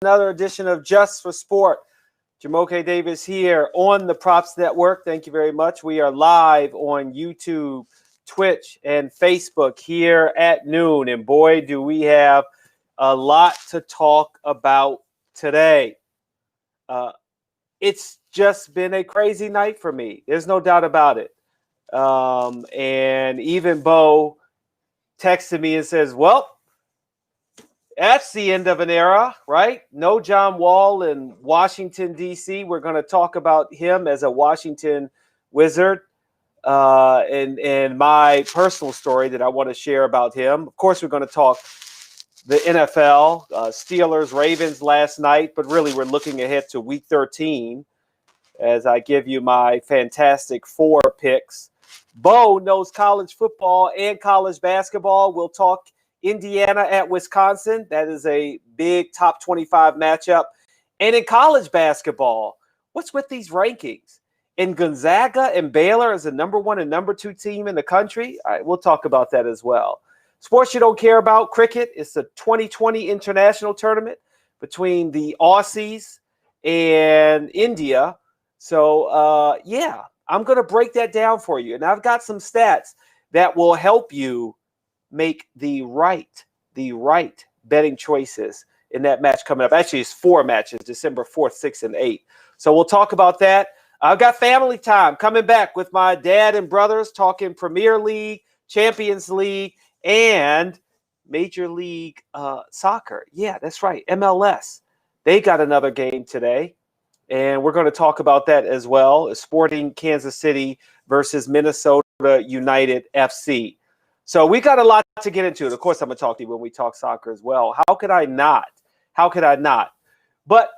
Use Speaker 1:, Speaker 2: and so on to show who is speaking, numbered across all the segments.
Speaker 1: another edition of Just for Sport. Jumoke Davis here on the Props Network. Thank you very much. We are live on YouTube, Twitch, and Facebook here at noon. And boy, do we have a lot to talk about today. It's just been a crazy night for me. There's no doubt about it. And even Bo texted me and says, well, that's the end of an era, right? No John Wall in Washington, D.C. We're going to talk about him as a Washington Wizard and my personal story that I want to share about him. Of course, we're going to talk the NFL, Steelers, Ravens last night, but really we're looking ahead to Week 13 as I give you my fantastic 4 picks. Bo knows college football and college basketball. We'll talk Indiana at Wisconsin. That is a big top 25 matchup. And in college basketball, what's with these rankings? In Gonzaga and Baylor as the number 1 and number 2 team in the country? All right, we'll talk about that as well. Sports you don't care about, cricket. It's the 2020 international tournament between the Aussies and India. So, yeah, I'm going to break that down for you. And I've got some stats that will help you make the right betting choices in that match coming up. Actually, it's 4 matches, December 4th, 6th, and 8th. So we'll talk about that. I've got family time coming back with my dad and brothers talking Premier League, Champions League, and Major League Soccer. Yeah, that's right, MLS. They got another game today, and we're going to talk about that as well. Sporting Kansas City versus Minnesota United FC. So we got a lot to get into. And of course, I'm going to talk to you when we talk soccer as well. How could I not? How could I not? But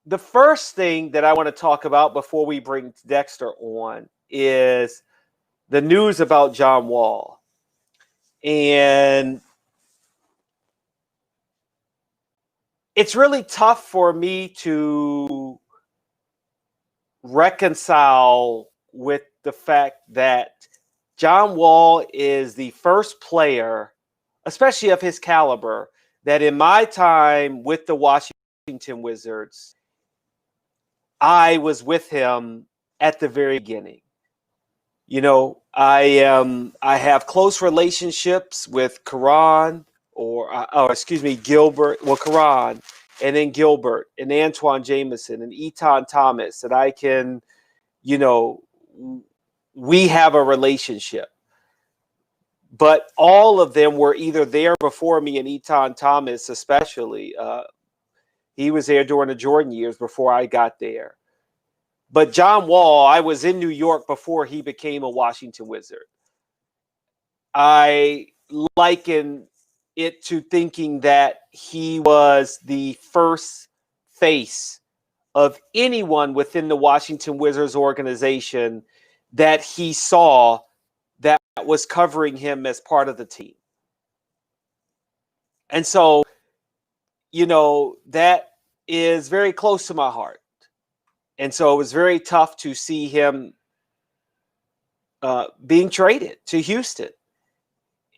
Speaker 1: the first thing that I want to talk about before we bring Dexter on is the news about John Wall. And it's really tough for me to reconcile with the fact that John Wall is the first player, especially of his caliber, that in my time with the Washington Wizards, I was with him at the very beginning. You know, I have close relationships with Gilbert, well, Karan, and then Gilbert and Antoine Jameson and Eton Thomas, that I can, you know, we have a relationship. But all of them were either there before me, and Eton Thomas especially. He was there during the Jordan years before I got there. But John Wall, I was in New York before he became a Washington Wizard. I liken it to thinking that he was the first face of anyone within the Washington Wizards organization that he saw that was covering him as part of the team. And so, you know, that is very close to my heart. And so it was very tough to see him being traded to Houston.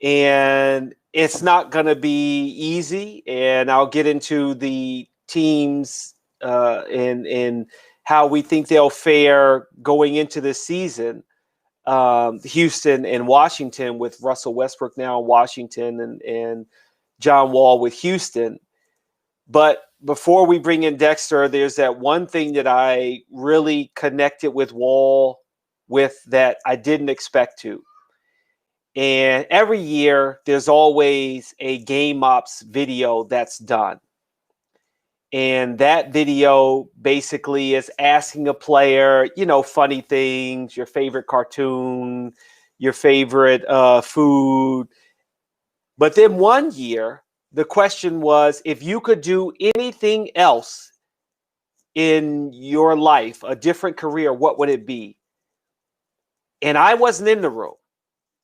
Speaker 1: And it's not going to be easy. And I'll get into the teams and how we think they'll fare going into this season. Houston and Washington, with Russell Westbrook now in Washington and John Wall with Houston. But before we bring in Dexter, there's that one thing that I really connected with Wall with that I didn't expect to. And every year there's always a Game Ops video that's done. And that video basically is asking a player, you know, funny things, your favorite cartoon, your favorite food. But then one year, the question was, if you could do anything else in your life, a different career, what would it be? And I wasn't in the room.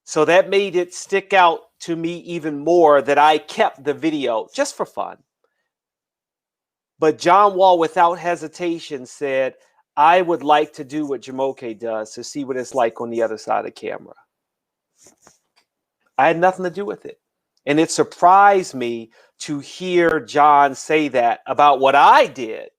Speaker 1: So that made it stick out to me even more that I kept the video just for fun. But John Wall, without hesitation, said, I would like to do what Jumoke does to see what it's like on the other side of the camera. I had nothing to do with it. And it surprised me to hear John say that about what I did.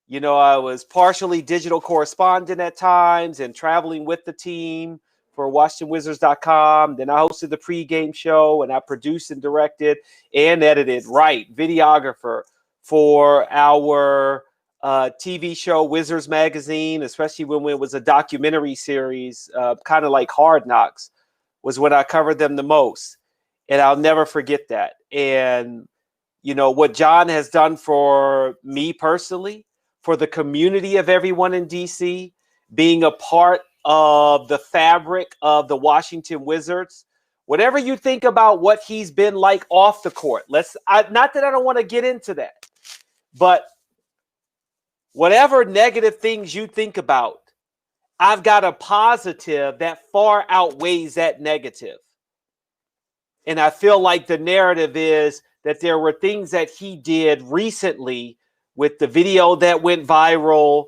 Speaker 1: You know, I was partially digital correspondent at times and traveling with the team for WashingtonWizards.com. Then I hosted the pregame show, and I produced and directed and edited, videographer for our TV show Wizards Magazine, especially when it was a documentary series, kind of like Hard Knocks, was when I covered them the most. And I'll never forget that. And, you know, what John has done for me personally, for the community of everyone in DC, being a part of the fabric of the Washington Wizards, whatever you think about what he's been like off the court, not that I don't want to get into that, but whatever negative things you think about, I've got a positive that far outweighs that negative. And I feel like the narrative is that there were things that he did recently with the video that went viral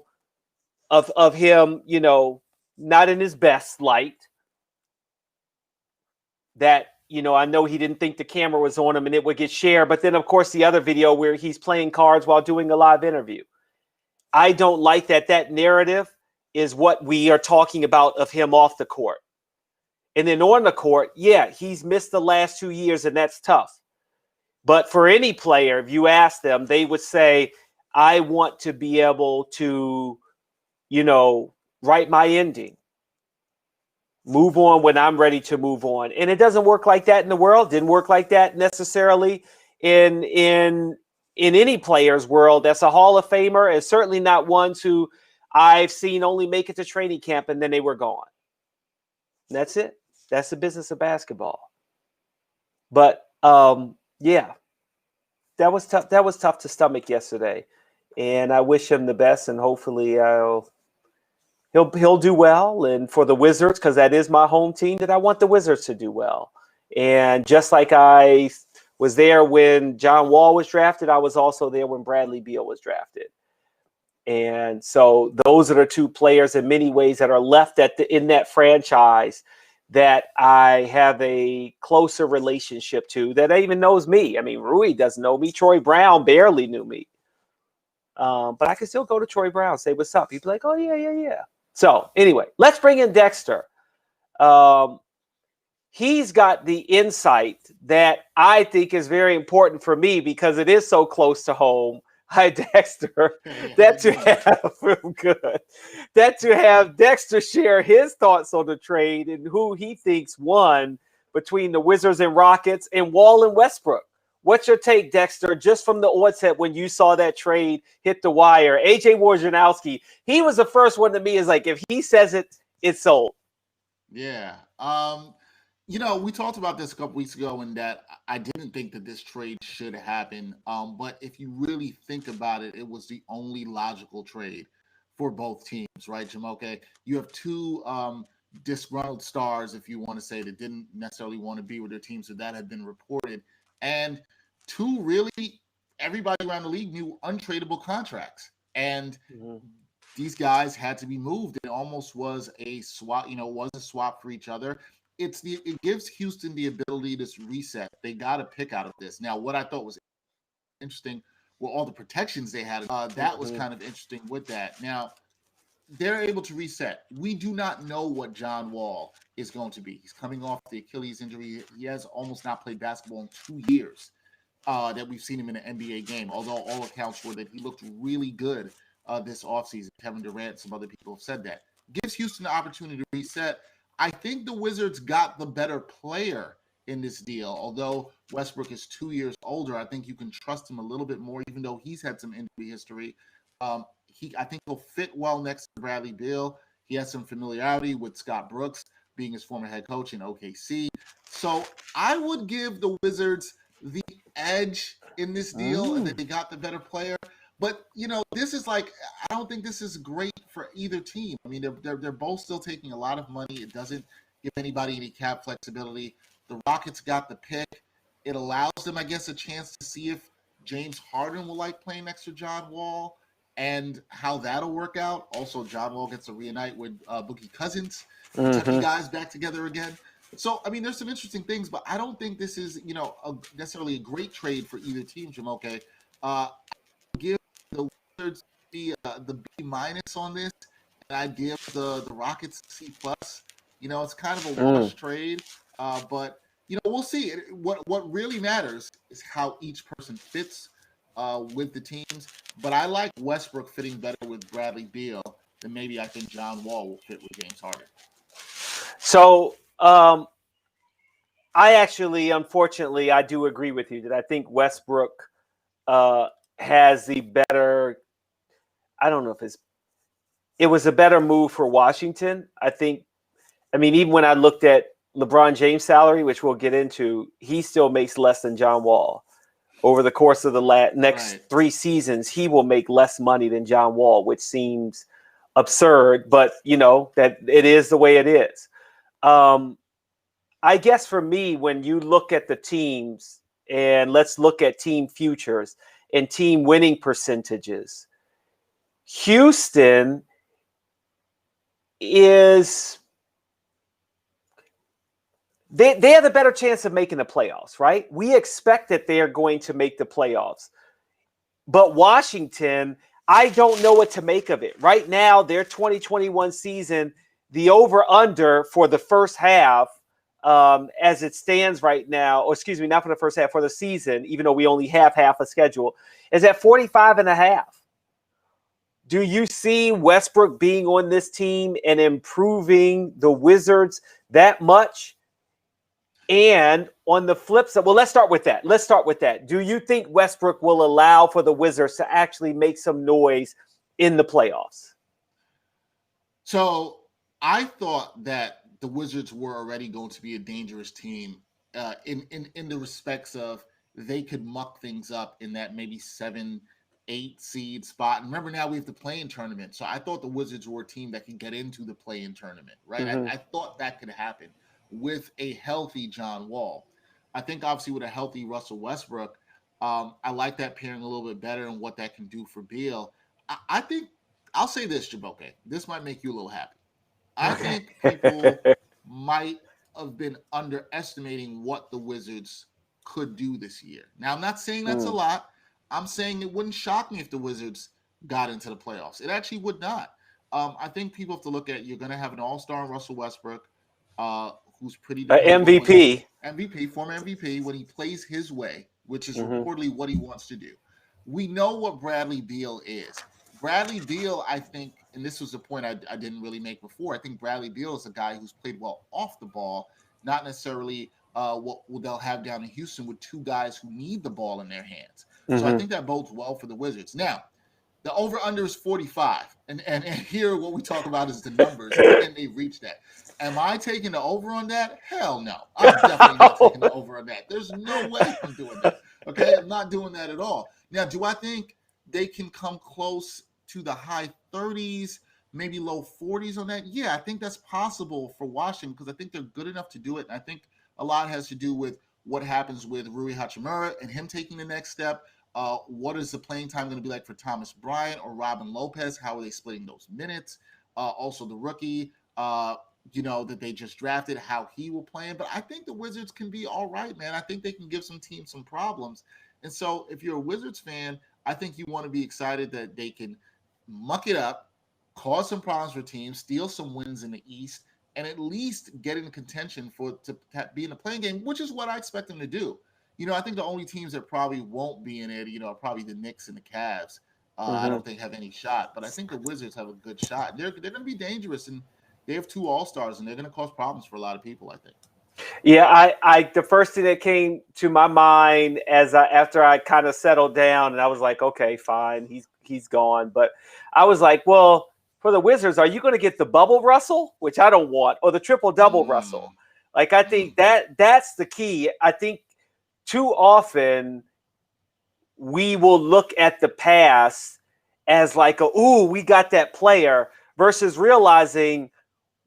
Speaker 1: of him, you know, not in his best light. That, you know, I know he didn't think the camera was on him and it would get shared. But then, of course, the other video where he's playing cards while doing a live interview. I don't like that. That narrative is what we are talking about of him off the court. And then on the court, yeah, he's missed the last 2 years, and that's tough. But for any player, if you ask them, they would say, I want to be able to, you know, write my ending. Move on when I'm ready to move on. And it doesn't work like that in the world. Didn't work like that necessarily in any player's world that's a Hall of Famer, and certainly not ones who I've seen only make it to training camp and then they were gone. That's it. That's the business of basketball. But yeah, that was tough. That was tough to stomach yesterday, and I wish him the best. And hopefully, he'll do well. And for the Wizards, because that is my home team, that I want the Wizards to do well. And just like I was there when John Wall was drafted, I was also there when Bradley Beal was drafted. And so those are the two players in many ways that are left in that franchise that I have a closer relationship to, that even knows me. I mean, Rui doesn't know me. Troy Brown barely knew me. But I can still go to Troy Brown, say what's up. He'd be like, oh, yeah. So anyway, let's bring in Dexter. He's got the insight that I think is very important for me because it is so close to home. Hi, Dexter. That to have Dexter share his thoughts on the trade and who he thinks won between the Wizards and Rockets and Wall and Westbrook. What's your take, Dexter, just from the onset when you saw that trade hit the wire? AJ Wojnarowski, he was the first one to me, is like, if he says it, it's sold.
Speaker 2: Yeah. You know, we talked about this a couple weeks ago, and that I didn't think that this trade should happen. But if you really think about it, it was the only logical trade for both teams, right, Jumoke? You have two disgruntled stars, if you want to say, that didn't necessarily want to be with their teams, so that had been reported. And two really, everybody around the league knew, untradeable contracts. And these guys had to be moved. It almost was a swap, was a swap for each other. It gives Houston the ability to reset. They got a pick out of this. Now, what I thought was interesting were all the protections they had. That was kind of interesting with that. Now, they're able to reset. We do not know what John Wall is going to be. He's coming off the Achilles injury. He has almost not played basketball in 2 years that we've seen him in an NBA game, although all accounts were that he looked really good this offseason. Kevin Durant, some other people have said that. Gives Houston the opportunity to reset. I think the Wizards got the better player in this deal. Although Westbrook is 2 years older, I think you can trust him a little bit more, even though he's had some injury history. I think he'll fit well next to Bradley Beal. He has some familiarity with Scott Brooks, being his former head coach in OKC. So I would give the Wizards the edge in this deal, and that they got the better player. But, this is like, I don't think this is great for either team. I mean, they're both still taking a lot of money. It doesn't give anybody any cap flexibility. The Rockets got the pick. It allows them, I guess, a chance to see if James Harden will like playing next to John Wall and how that'll work out. Also, John Wall gets to reunite with Boogie Cousins. Kentucky guys back together again. So, I mean, there's some interesting things, but I don't think this is, necessarily a great trade for either team, Jumoke. Give the Wizards the B minus on this, and I give the Rockets C plus. It's kind of a wash trade, but we'll see. What really matters is how each person fits with the teams. But I like Westbrook fitting better with Bradley Beal than maybe I think John Wall will fit with James Harden.
Speaker 1: So I actually, unfortunately, I do agree with you that I think Westbrook has the better. I don't know if it was a better move for Washington. I mean, even when I looked at LeBron James' salary, which we'll get into, he still makes less than John Wall. Over the course of the next 3 seasons, he will make less money than John Wall, which seems absurd, but that it is the way it is. I guess for me, when you look at the teams, and let's look at team futures and team winning percentages, Houston is they have a better chance of making the playoffs, right? We expect that they are going to make the playoffs. But Washington, I don't know what to make of it. Right now, their 2021 season, the over-under for the first half, as it stands right now, or excuse me, not for the first half, for the season, even though we only have half a schedule, is at 45.5. Do you see Westbrook being on this team and improving the Wizards that much? And on the flip side, well, let's start with that. Do you think Westbrook will allow for the Wizards to actually make some noise in the playoffs?
Speaker 2: So I thought that the Wizards were already going to be a dangerous team in the respects of they could muck things up in that maybe 7-8 seed spot. And remember, now we have the play-in tournament. So I thought the Wizards were a team that could get into the play-in tournament, right? Mm-hmm. I thought that could happen with a healthy John Wall. I think obviously with a healthy Russell Westbrook, I like that pairing a little bit better and what that can do for Beal. I think I'll say this, Jumoke. This might make you a little happy. I think people might have been underestimating what the Wizards could do this year. Now, I'm not saying that's a lot. I'm saying it wouldn't shock me if the Wizards got into the playoffs. It actually would not. I think people have to look at, you're going to have an all-star in Russell Westbrook, who's pretty
Speaker 1: MVP,
Speaker 2: former MVP, when he plays his way, which is reportedly what he wants to do. We know what Bradley Beal is. Bradley Beal, I think, and this was a point I didn't really make before, I think Bradley Beal is a guy who's played well off the ball, not necessarily what they'll have down in Houston with 2 guys who need the ball in their hands. So I think that bodes well for the Wizards. Now, the over-under is 45. And here what we talk about is the numbers, and they've reached that. Am I taking the over on that? Hell no. I'm definitely not taking the over on that. There's no way I'm doing that. Okay? I'm not doing that at all. Now, do I think they can come close to the high 30s, maybe low 40s on that? Yeah, I think that's possible for Washington because I think they're good enough to do it. And I think a lot has to do with what happens with Rui Hachimura and him taking the next step. What is the playing time going to be like for Thomas Bryant or Robin Lopez? How are they splitting those minutes? Also, the rookie, that they just drafted, how he will play. But I think the Wizards can be all right, man. I think they can give some teams some problems. And so if you're a Wizards fan, I think you want to be excited that they can muck it up, cause some problems for teams, steal some wins in the East, and at least get in contention to be in the playing game, which is what I expect them to do. I think the only teams that probably won't be in it, are probably the Knicks and the Cavs. I don't think have any shot, but I think the Wizards have a good shot. They're going to be dangerous, and they have 2 All-Stars, and they're going to cause problems for a lot of people, I think.
Speaker 1: Yeah, I the first thing that came to my mind after I kind of settled down, and I was like, okay, fine, he's gone. But I was like, well, for the Wizards, are you going to get the bubble Russell, which I don't want, or the triple-double Russell? Like, I think that's the key. I think too often we will look at the past as like, we got that player, versus realizing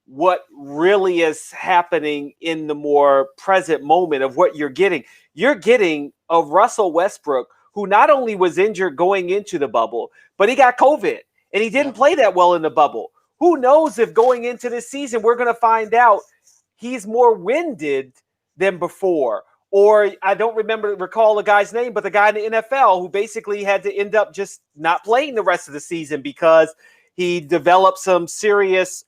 Speaker 1: what really is happening in the more present moment of what you're getting. You're getting a Russell Westbrook who not only was injured going into the bubble, but he got COVID and he didn't play that well in the bubble. Who knows if going into this season, we're going to find out he's more winded than before. Or I don't recall the guy's name, but the guy in the NFL who basically had to end up just not playing the rest of the season because he developed some serious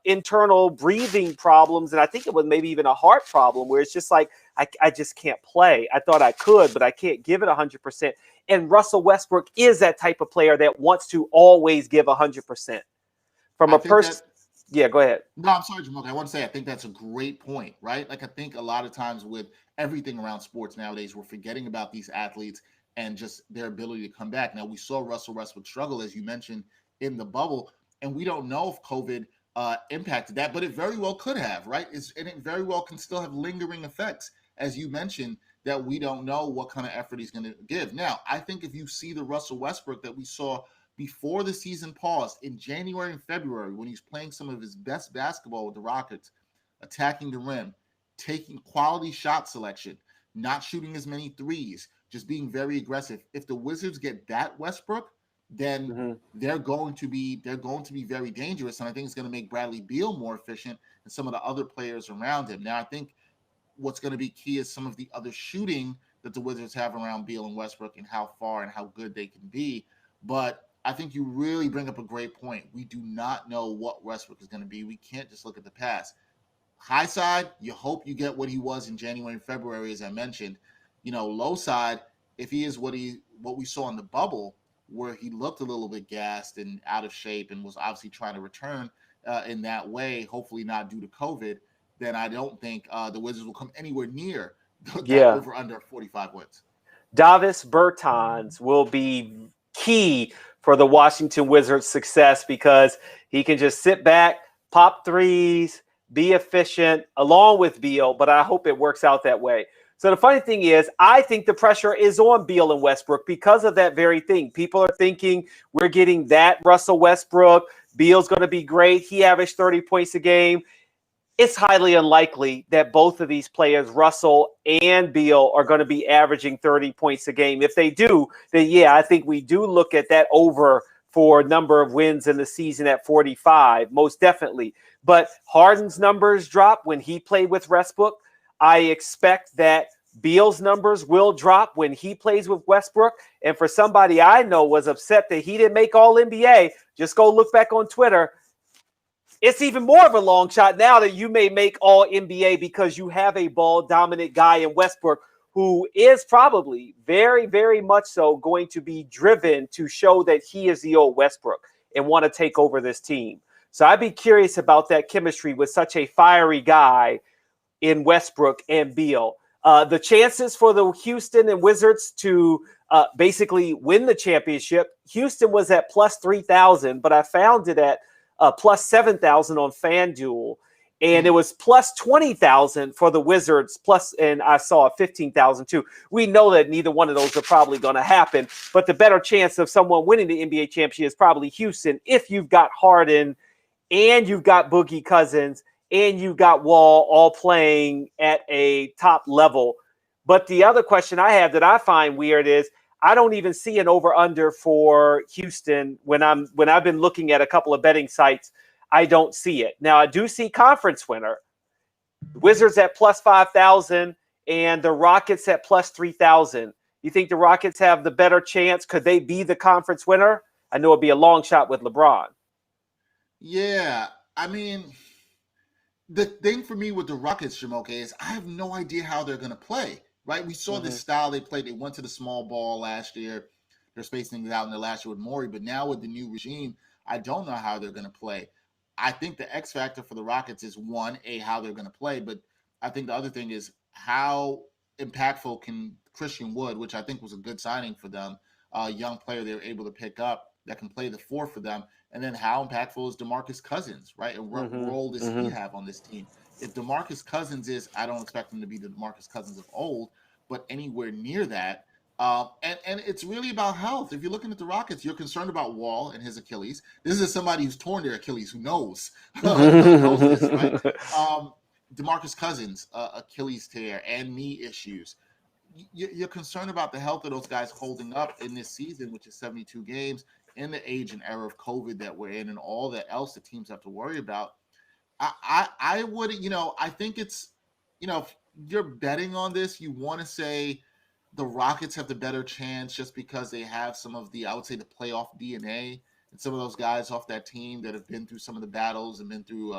Speaker 1: internal breathing problems. And I think it was maybe even a heart problem where it's just like, I just can't play. I thought I could, but I can't give it 100%. And Russell Westbrook is that type of player that wants to always give 100%. From a person, yeah, go ahead.
Speaker 2: No, I'm sorry, Jumoke. I want to say I think that's a great point, right? Like I think a lot of times with everything around sports nowadays, we're forgetting about these athletes and just their ability to come back. Now we saw Russell Westbrook struggle, as you mentioned, in the bubble, and we don't know if COVID impacted that, but it very well could have, right? And it very well can still have lingering effects, as you mentioned, that we don't know what kind of effort he's going to give. Now, I think if you see the Russell Westbrook that we saw before the season paused in January and February, when he's playing some of his best basketball with the Rockets, attacking the rim, taking quality shot selection, not shooting as many threes, just being very aggressive. If the Wizards get that Westbrook, then they're going to be very dangerous, and I think it's going to make Bradley Beal more efficient and some of the other players around him. Now, I think what's going to be key is some of the other shooting that the Wizards have around Beal and Westbrook and how far and how good they can be. But I think you really bring up a great point. We do not know what Westbrook is going to be. We can't just look at the past. High side, you hope you get what he was in January and February, as I mentioned. Low side, if he is what we saw in the bubble, where he looked a little bit gassed and out of shape and was obviously trying to return in that way, hopefully not due to COVID, then I don't think the Wizards will come anywhere near that over under 45 wins.
Speaker 1: Davis Bertans will be key for the Washington Wizards' success because he can just sit back, pop threes, be efficient along with Beal, but I hope it works out that way. So the funny thing is, I think the pressure is on Beal and Westbrook because of that very thing. People are thinking we're getting that Russell Westbrook. Beal's going to be great. He averaged 30 points a game. It's highly unlikely that both of these players, Russell and Beal, are going to be averaging 30 points a game. If they do, then yeah, I think we do look at that over for number of wins in the season at 45, most definitely. But Harden's numbers drop when he played with Westbrook. I expect that Beal's numbers will drop when he plays with Westbrook. And for somebody I know was upset that he didn't make All-NBA, just go look back on Twitter. It's even more of a long shot now that you may make All-NBA because you have a ball-dominant guy in Westbrook who is probably very, very much so going to be driven to show that he is the old Westbrook and want to take over this team. So I'd be curious about that chemistry with such a fiery guy in Westbrook and Beal. The chances for the Houston and Wizards to basically win the championship, Houston was at plus 3,000, but I found it at plus 7,000 on FanDuel, and it was plus 20,000 for the Wizards, and I saw 15,000 too. We know that neither one of those are probably going to happen, but the better chance of someone winning the NBA championship is probably Houston if you've got Harden and you've got Boogie Cousins and you've got Wall all playing at a top level. But the other question I have that I find weird is I don't even see an over-under for Houston when I've been looking at a couple of betting sites. I don't see it. Now, I do see conference winner. Wizards at plus 5,000 and the Rockets at plus 3,000. You think the Rockets have the better chance? Could they be the conference winner? I know it'd be a long shot with LeBron.
Speaker 2: Yeah, I mean, the thing for me with the Rockets, Jumoke, is I have no idea how they're going to play. Right, we saw this style they played. They went to the small ball last year. They're spacing things out in the last year with Morey, but now with the new regime, I don't know how they're going to play. I think the X factor for the Rockets is one, how they're going to play, but I think the other thing is how impactful can Christian Wood, which I think was a good signing for them, a young player they were able to pick up that can play the four for them, and then how impactful is DeMarcus Cousins, right? And what role does he have on this team? If DeMarcus Cousins I don't expect him to be the DeMarcus Cousins of old, but anywhere near that. And it's really about health. If you're looking at the Rockets, you're concerned about Wall and his Achilles. This is somebody who's torn their Achilles, who knows, knows this, right? DeMarcus Cousins, Achilles tear and knee issues. You're concerned about the health of those guys holding up in this season, which is 72 games, in the age and era of COVID that we're in and all that else the teams have to worry about. I would, I think it's, if you're betting on this, you want to say the Rockets have the better chance just because they have some of the, I would say, the playoff DNA and some of those guys off that team that have been through some of the battles and been through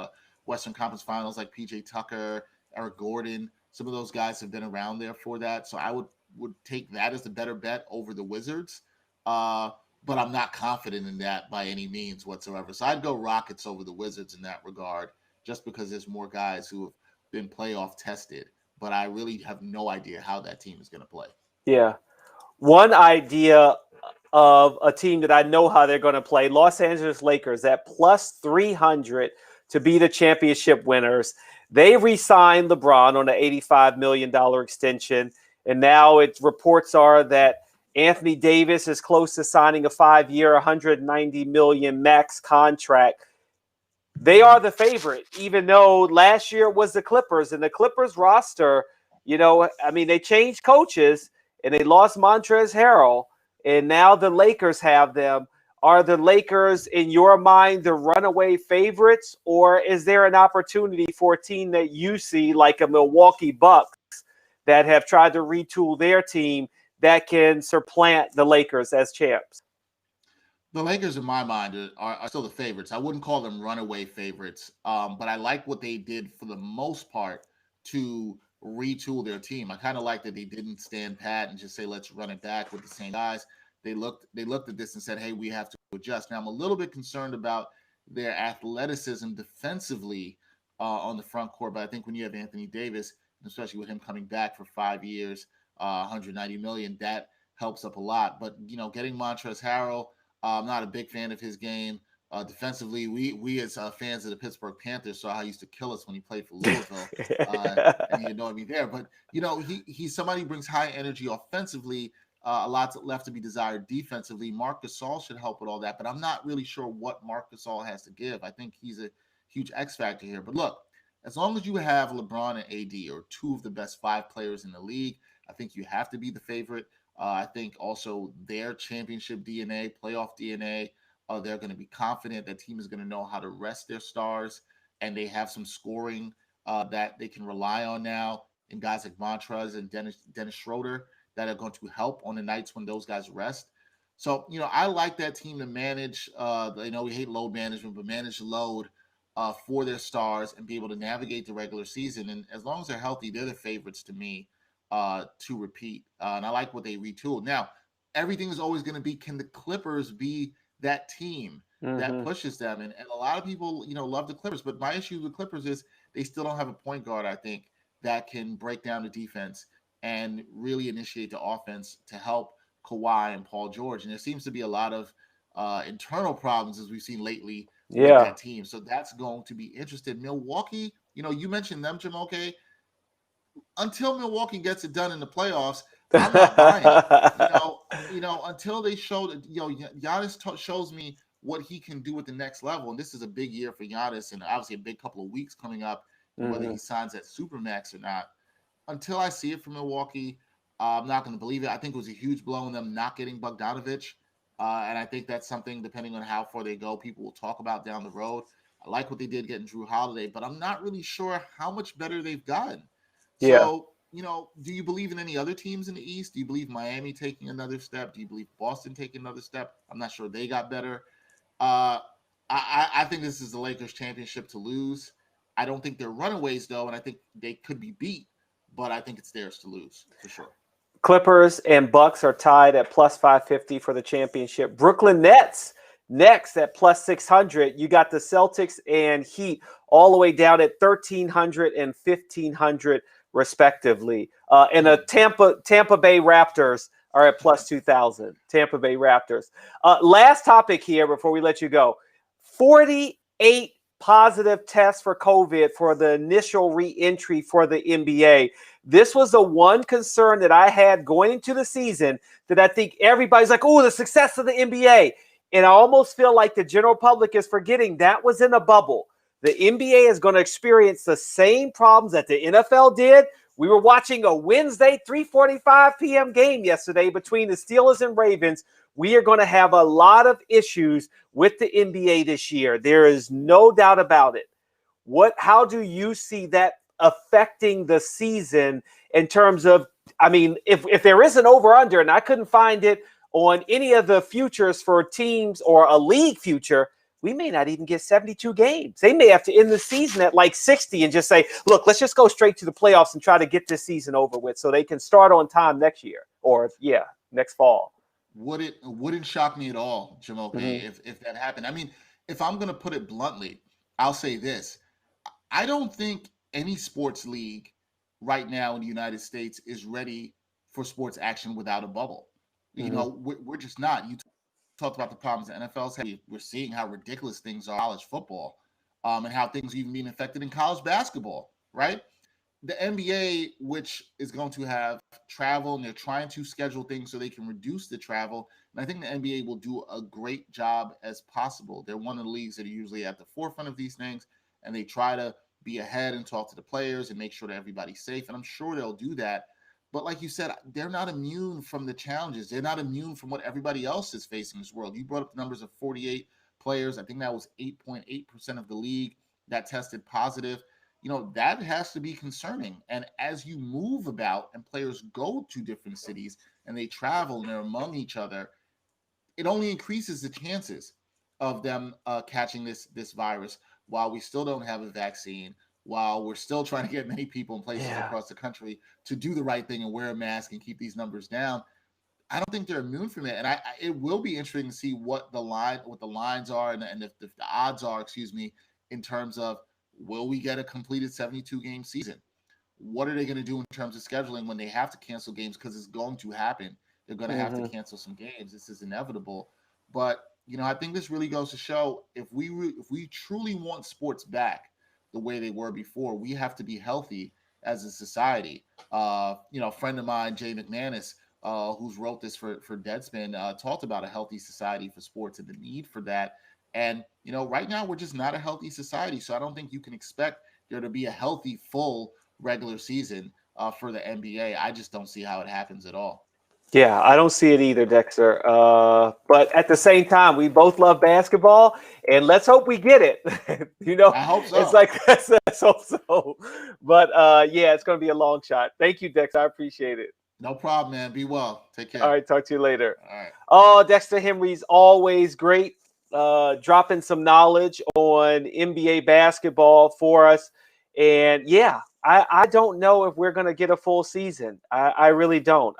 Speaker 2: Western Conference Finals, like PJ Tucker, Eric Gordon. Some of those guys have been around there for that. So I would take that as the better bet over the Wizards. But I'm not confident in that by any means whatsoever. So I'd go Rockets over the Wizards in that regard, just because there's more guys who have been playoff tested. But I really have no idea how that team is going to play.
Speaker 1: Yeah. One idea of a team that I know how they're going to play, Los Angeles Lakers at plus 300 to be the championship winners. They re-signed LeBron on an $85 million extension. And now reports are that Anthony Davis is close to signing a 5-year, $190 million max contract. They are the favorite, even though last year it was the Clippers. And the Clippers roster, they changed coaches and they lost Montrezl Harrell. And now the Lakers have them. Are the Lakers, in your mind, the runaway favorites? Or is there an opportunity for a team that you see, like a Milwaukee Bucks, that have tried to retool their team, that can supplant the Lakers as champs?
Speaker 2: The Lakers, in my mind, are still the favorites. I wouldn't call them runaway favorites, but I like what they did for the most part to retool their team. I kind of like that they didn't stand pat and just say, let's run it back with the same guys. They looked at this and said, hey, we have to adjust. Now, I'm a little bit concerned about their athleticism defensively on the front court, but I think when you have Anthony Davis, especially with him coming back for 5 years, $190 million, that helps up a lot. But, getting Montrezl Harrell, I'm not a big fan of his game. Defensively, we as fans of the Pittsburgh Panthers saw how he used to kill us when he played for Louisville, and he annoyed me there. But, he's somebody who brings high energy offensively, a lot left to be desired defensively. Marc Gasol should help with all that, but I'm not really sure what Marc Gasol has to give. I think he's a huge X factor here. But look, as long as you have LeBron and AD, or two of the best 5 players in the league, I think you have to be the favorite. I think also their championship DNA, playoff DNA, they're going to be confident. That team is going to know how to rest their stars, and they have some scoring that they can rely on now, and guys like Montrezl and Dennis Schroeder that are going to help on the nights when those guys rest. So, I like that team to manage. We hate load management, but manage the load for their stars and be able to navigate the regular season. And as long as they're healthy, they're the favorites to me to repeat. And I like what they retooled. Now, everything is always going to be, can the Clippers be that team that pushes them? And a lot of people, love the Clippers. But my issue with the Clippers is they still don't have a point guard, I think, that can break down the defense and really initiate the offense to help Kawhi and Paul George. And there seems to be a lot of internal problems, as we've seen lately, with that team. So that's going to be interesting. Milwaukee, you mentioned them, Jumoke. Until Milwaukee gets it done in the playoffs, I'm not buying it. Until they show that, Giannis shows me what he can do at the next level. And this is a big year for Giannis, and obviously a big couple of weeks coming up, whether he signs at Supermax or not. Until I see it from Milwaukee, I'm not going to believe it. I think it was a huge blow in them not getting Bogdanovich. And I think that's something, depending on how far they go, people will talk about down the road. I like what they did getting Drew Holiday, but I'm not really sure how much better they've gotten.
Speaker 1: Yeah.
Speaker 2: So, do you believe in any other teams in the East? Do you believe Miami taking another step? Do you believe Boston taking another step? I'm not sure they got better. I think this is the Lakers' championship to lose. I don't think they're runaways, though, and I think they could be beat, but I think it's theirs to lose, for sure.
Speaker 1: Clippers and Bucks are tied at plus 550 for the championship. Brooklyn Nets next at plus 600. You got the Celtics and Heat all the way down at 1,300 and 1,500 respectively. And the Tampa Bay Raptors are at plus 2,000. Tampa Bay Raptors. Last topic here before we let you go. 48 positive tests for COVID for the initial re-entry for the NBA. This was the one concern that I had going into the season, that I think everybody's like, oh, the success of the NBA. And I almost feel like the general public is forgetting that was in a bubble. The NBA is going to experience the same problems that the NFL did. We were watching a Wednesday 3:45 p.m. game yesterday between the Steelers and Ravens. We are going to have a lot of issues with the NBA this year. There is no doubt about it. How do you see that affecting the season in terms of, I mean, if there is an over-under, and I couldn't find it on any of the futures for teams or a league future, we may not even get 72 games. They may have to end the season at like 60 and just say, look, let's just go straight to the playoffs and try to get this season over with so they can start on time next year or, next fall.
Speaker 2: Wouldn't shock me at all, Jumoke, if that happened. I mean, if I'm going to put it bluntly, I'll say this. I don't think any sports league right now in the United States is ready for sports action without a bubble. You know, we're just not. You talked about the problems the NFL's had. We're seeing how ridiculous things are in college football, and how things are even being affected in college basketball, right? The NBA, which is going to have travel, and they're trying to schedule things so they can reduce the travel. And I think the NBA will do a great job as possible. They're one of the leagues that are usually at the forefront of these things, and they try to be ahead and talk to the players and make sure that everybody's safe. And I'm sure they'll do that. But like you said, they're not immune from the challenges. They're not immune from what everybody else is facing in this world. You brought up the numbers of 48 players. I think that was 8.8% of the league that tested positive. You know, that has to be concerning. And as you move about and players go to different cities and they travel and they're among each other, it only increases the chances of them catching this virus while we still don't have a vaccine, while we're still trying to get many people in places across the country to do the right thing and wear a mask and keep these numbers down. I don't think they're immune from it. And it will be interesting to see what the lines are and if the odds are, in terms of, will we get a completed 72-game season? What are they going to do in terms of scheduling when they have to cancel games? Because it's going to happen. They're going to have to cancel some games. This is inevitable. But, you know, I think this really goes to show if we truly want sports back the way they were before, we have to be healthy as a society. You know, a friend of mine, Jay McManus, who's wrote this for Deadspin, talked about a healthy society for sports and the need for that. And, you know, right now we're just not a healthy society. So I don't think you can expect there to be a healthy, full regular season for the NBA. I just don't see how it happens at all.
Speaker 1: Yeah, I don't see it either, Dexter. But at the same time, we both love basketball, and let's hope we get it. You know,
Speaker 2: I hope so.
Speaker 1: It's like, let's hope so. But it's going to be a long shot. Thank you, Dexter. I appreciate it.
Speaker 2: No problem, man. Be well. Take care.
Speaker 1: All right, talk to you later.
Speaker 2: All right.
Speaker 1: Oh, Dexter Henry's always great, dropping some knowledge on NBA basketball for us. And I don't know if we're going to get a full season. I really don't.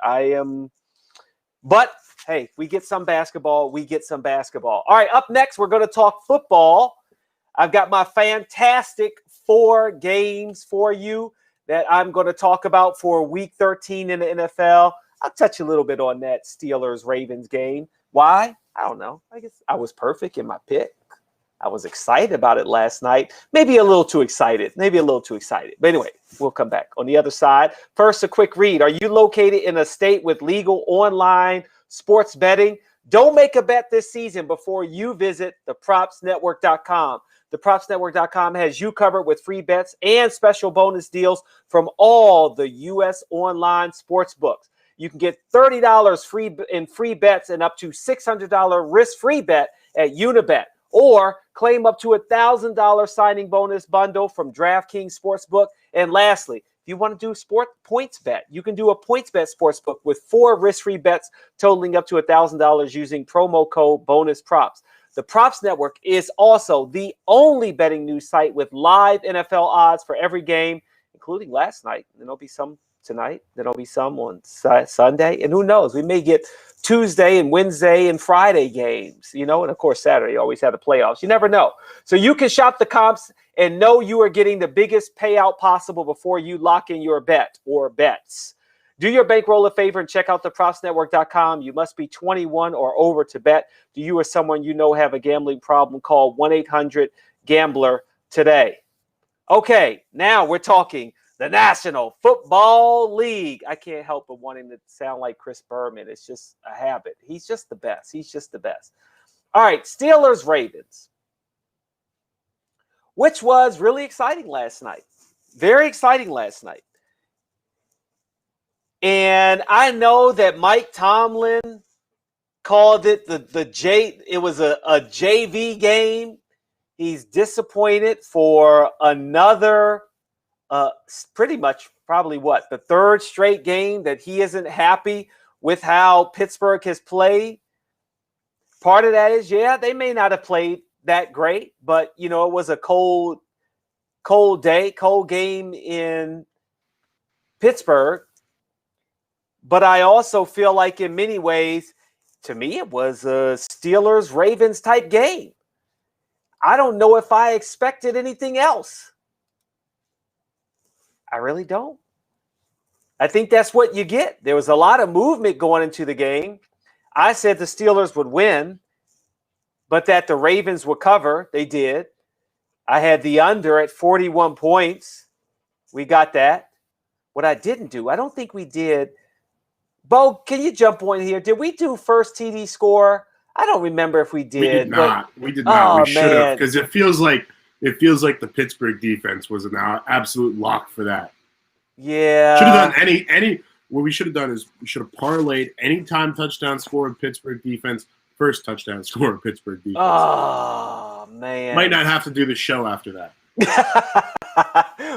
Speaker 1: But hey, we get some basketball. All right, up next, we're going to talk football. I've got my fantastic 4 games for you that I'm going to talk about for week 13 in the NFL. I'll touch a little bit on that Steelers-Ravens game. Why? I don't know. I guess I was perfect in my pick. I was excited about it last night. Maybe a little too excited. But anyway, we'll come back. On the other side, first, a quick read. Are you located in a state with legal online sports betting? Don't make a bet this season before you visit thepropsnetwork.com. Thepropsnetwork.com has you covered with free bets and special bonus deals from all the U.S. online sports books. You can get $30 free bets and up to $600 risk-free bet at Unibet. Or claim up to $1,000 signing bonus bundle from DraftKings Sportsbook. And lastly, if you want to do sport points bet, you can do a points bet sportsbook with 4 risk-free bets totaling up to $1,000 using promo code bonus props. The Props Network is also the only betting news site with live NFL odds for every game, including last night. There'll be some tonight. There'll be some on Sunday. And who knows? We may get Tuesday and Wednesday and Friday games, you know, and of course, Saturday always have the playoffs. You never know. So you can shop the comps and know you are getting the biggest payout possible before you lock in your bet or bets. Do your bankroll a favor and check out thepropsnetwork.com. You must be 21 or over to bet. Do you or someone you know have a gambling problem? Call 1-800-GAMBLER today. Okay, now we're talking the National Football League. I can't help but wanting to sound like Chris Berman. It's just a habit. He's just the best. All right, Steelers-Ravens, which was really exciting last night. Very exciting last night. And I know that Mike Tomlin called it it was a JV game. He's disappointed for another, pretty much probably the third straight game that he isn't happy with how Pittsburgh has played. Part of that is, they may not have played that great, but, it was a cold game in Pittsburgh. But I also feel like in many ways, to me, it was a Steelers-Ravens type game. I don't know if I expected anything else. I really don't. I think that's what you get. There was a lot of movement going into the game. I said the Steelers would win, but that the Ravens would cover. They did. I had the under at 41 points. We got that. What I didn't do, I don't think we did. Bo, can you jump on here? Did we do first TD score? I don't remember if we did.
Speaker 3: We did not. We did not.
Speaker 1: Oh,
Speaker 3: we should have, because it feels like the Pittsburgh defense was an absolute lock for that.
Speaker 1: Yeah.
Speaker 3: Should have done any. What we should have done is we should have parlayed anytime touchdown score of Pittsburgh defense, first touchdown score of Pittsburgh defense.
Speaker 1: Oh, man.
Speaker 3: Might not have to do the show after that.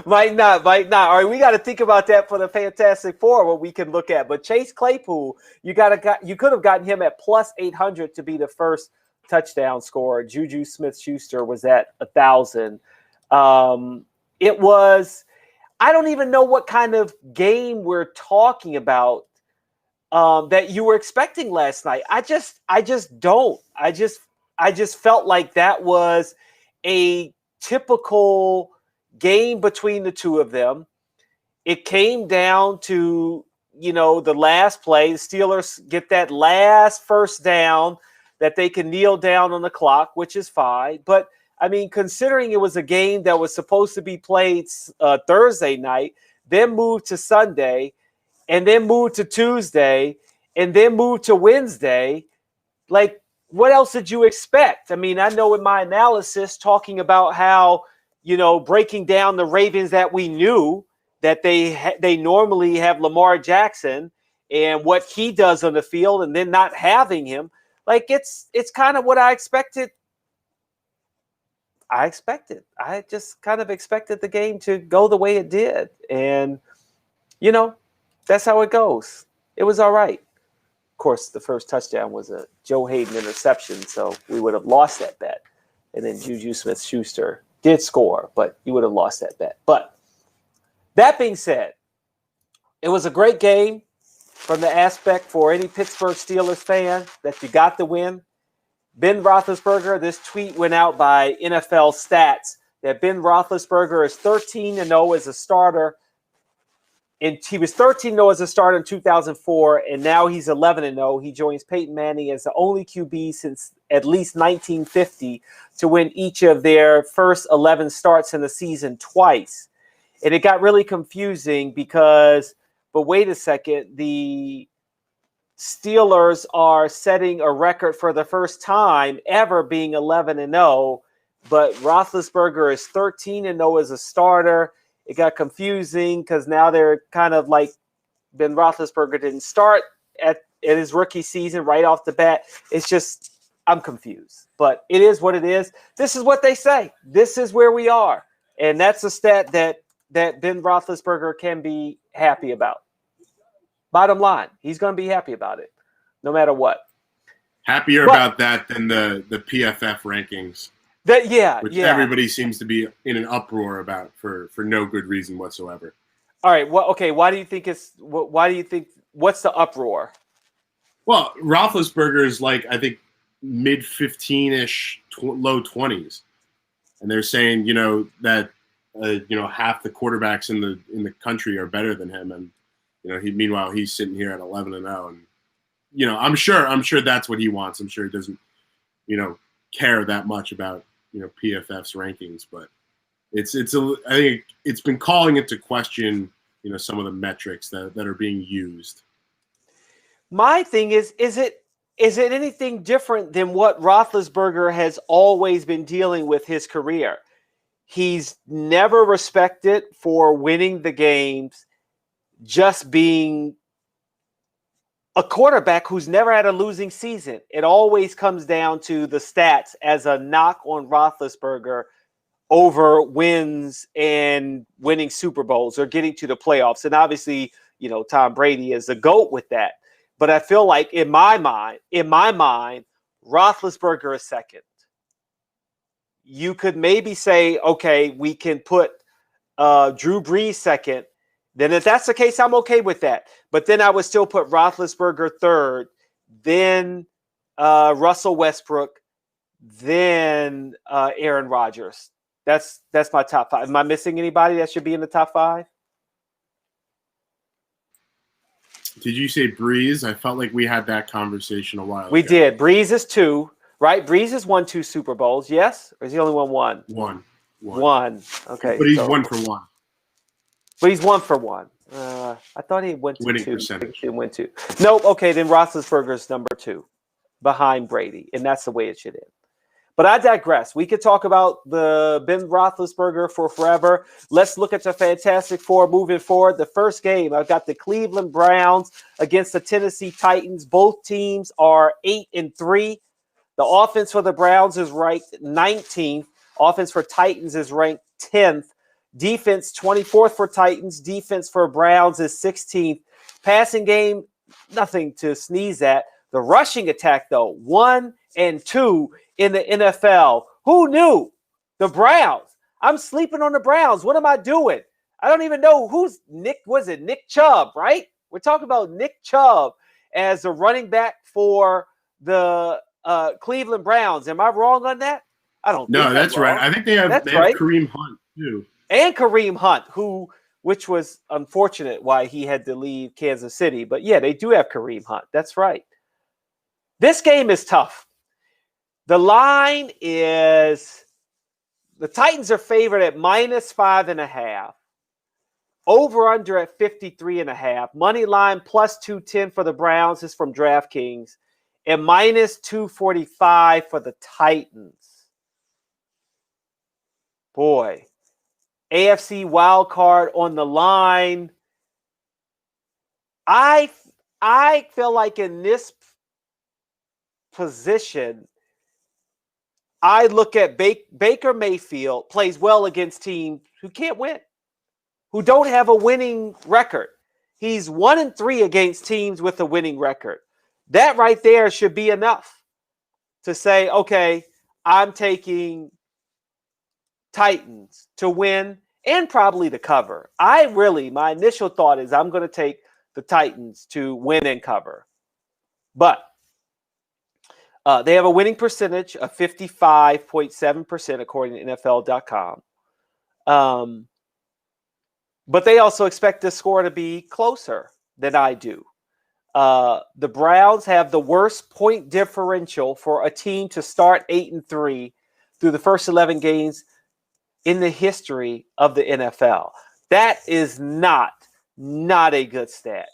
Speaker 1: Might not. All right, we got to think about that for the Fantastic Four, what we can look at. But Chase Claypool, you could have gotten him at plus 800 to be the first touchdown scorer. Juju Smith-Schuster was at 1,000. It was. I don't even know what kind of game we're talking about that you were expecting last night. I just don't. I just felt like that was a typical game between the two of them. It came down to, the last play. The Steelers get that last first down that they can kneel down on the clock, which is fine. But, I mean, considering it was a game that was supposed to be played Thursday night, then moved to Sunday, and then moved to Tuesday, and then moved to Wednesday, like, what else did you expect? I mean, I know in my analysis talking about how, breaking down the Ravens that we knew that they normally have Lamar Jackson and what he does on the field and then not having him. Like, it's kind of what I expected. I just kind of expected the game to go the way it did. And, that's how it goes. It was all right. Of course, the first touchdown was a Joe Hayden interception, so we would have lost that bet. And then Juju Smith-Schuster did score, but you would have lost that bet. But that being said, it was a great game from the aspect for any Pittsburgh Steelers fan that you got the win. Ben Roethlisberger, this tweet went out by NFL Stats that Ben Roethlisberger is 13-0 as a starter. And he was 13-0 as a starter in 2004, and now he's 11-0. He joins Peyton Manning as the only QB since at least 1950 to win each of their first 11 starts in the season twice. And it got really confusing because, but wait a second, the Steelers are setting a record for the first time ever being 11-0, but Roethlisberger is 13-0 as a starter. It got confusing because now they're kind of like Ben Roethlisberger didn't start at his rookie season right off the bat. It's just, I'm confused. But it is what it is. This is what they say. This is where we are. And that's a stat that Ben Roethlisberger can be happy about. Bottom line, he's going to be happy about it, no matter what.
Speaker 3: Happier about that than the PFF rankings. Which everybody seems to be in an uproar about for no good reason whatsoever.
Speaker 1: All right. Well, okay. Why do you think what's the uproar?
Speaker 3: Well, Roethlisberger is like, I think, mid 15-ish, low 20s. And they're saying, that, half the quarterbacks in the country are better than him. And, meanwhile, he's sitting here at 11-0. And, I'm sure that's what he wants. I'm sure he doesn't, care that much about, PFF's rankings, but I think it's been calling into question, some of the metrics that are being used.
Speaker 1: My thing is it anything different than what Roethlisberger has always been dealing with his career? He's never respected for winning the games, just being a quarterback who's never had a losing season. It always comes down to the stats as a knock on Roethlisberger over wins and winning Super Bowls or getting to the playoffs. And obviously, Tom Brady is the GOAT with that. But I feel like in my mind, Roethlisberger is second. You could maybe say, okay, we can put Drew Brees second. Then if that's the case, I'm okay with that. But then I would still put Roethlisberger third, then Russell Westbrook, then Aaron Rodgers. That's my top five. Am I missing anybody that should be in the top five?
Speaker 3: Did you say Breeze? I felt like we had that conversation a while ago.
Speaker 1: We did. Breeze is 2, right? Breeze has won 2 Super Bowls, yes? Or is he only won 1? One. Okay.
Speaker 3: But he's 1 for 1.
Speaker 1: But he's 1 for 1. I thought he went to
Speaker 3: winning
Speaker 1: 2.
Speaker 3: percentage.
Speaker 1: He went 2. Nope. Okay, then Roethlisberger's number 2 behind Brady, and that's the way it should end. But I digress. We could talk about the Ben Roethlisberger for forever. Let's look at the Fantastic Four moving forward. The first game, I've got the Cleveland Browns against the Tennessee Titans. Both teams are 8-3. The offense for the Browns is ranked 19th. Offense for Titans is ranked 10th. Defense 24th for Titans. Defense for Browns is 16th. Passing game, nothing to sneeze at. The rushing attack, though, 1 and 2 in the NFL. Who knew? The Browns. I'm sleeping on the Browns. What am I doing? I don't even know who's Nick. Was it Nick Chubb, right? We're talking about Nick Chubb as the running back for the Cleveland Browns. Am I wrong on that? I don't think
Speaker 3: No, that's right. I think they have
Speaker 1: right.
Speaker 3: Kareem Hunt, too.
Speaker 1: And Kareem Hunt, which was unfortunate why he had to leave Kansas City. But, yeah, they do have Kareem Hunt. That's right. This game is tough. The line is the Titans are favored at -5.5. Over under at 53.5. Money line plus 210 for the Browns. This is from DraftKings. And -245 for the Titans. Boy. AFC wild card on the line. I feel like in this position, I look at Baker Mayfield plays well against teams who can't win, who don't have a winning record. He's 1-3 against teams with a winning record. That right there should be enough to say, okay, I'm taking Titans to win and probably to cover. My initial thought is I'm going to take the Titans to win and cover. But they have a winning percentage of 55.7% according to NFL.com. But they also expect the score to be closer than I do. The Browns have the worst point differential for a team to start 8-3 through the first 11 games in the history of the NFL. That is not a good stat.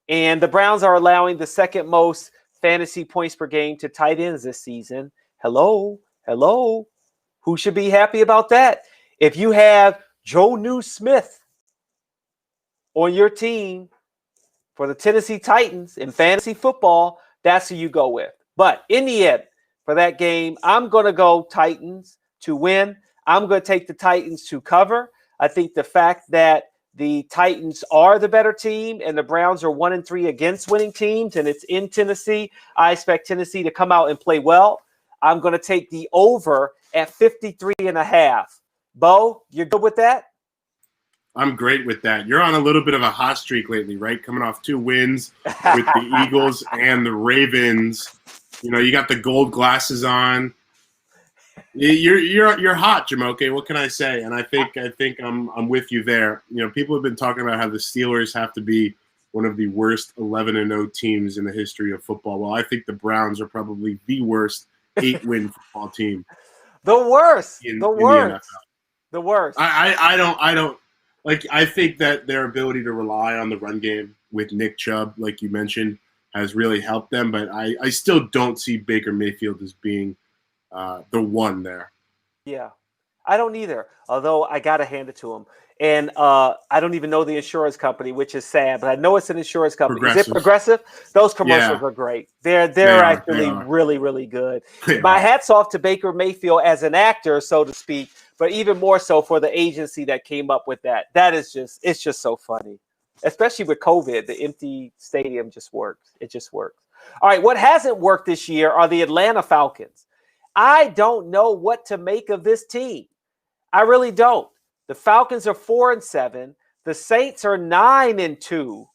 Speaker 1: And the Browns are allowing the second most fantasy points per game to tight ends this season. Hello. Who should be happy about that? If you have Jonnu Smith on your team for the Tennessee Titans in fantasy football, that's who you go with. But in the end, for that game, I'm going to go Titans to win. I'm going to take the Titans to cover. I think the fact that the Titans are the better team and the Browns are 1-3 against winning teams, and it's in Tennessee, I expect Tennessee to come out and play well. I'm going to take the over at 53.5. Bo, you're good with that?
Speaker 3: I'm great with that. You're on a little bit of a hot streak lately, right? Coming off 2 wins with the Eagles and the Ravens. You got the gold glasses on. You're hot, Jumoke. What can I say? And I think I'm with you there. People have been talking about how the Steelers have to be one of the worst 11-0 teams in the history of football. Well, I think the Browns are probably the worst 8-win football team.
Speaker 1: The worst.
Speaker 3: In
Speaker 1: the
Speaker 3: the
Speaker 1: worst.
Speaker 3: NFL.
Speaker 1: The worst.
Speaker 3: I don't like. I think that their ability to rely on the run game with Nick Chubb, like you mentioned, has really helped them. But I still don't see Baker Mayfield as being the one there.
Speaker 1: Yeah. I don't either. Although I gotta hand it to him. And I don't even know the insurance company, which is sad, but I know it's an insurance company. Is it Progressive? Those commercials are great. They're actually really, really good. My hat's off to Baker Mayfield as an actor, so to speak, but even more so for the agency that came up with that. It's just so funny. Especially with COVID, the empty stadium just works. It just works. All right, what hasn't worked this year are the Atlanta Falcons. I don't know what to make of this team. I really don't. The Falcons are 4-7. The Saints are 9-2.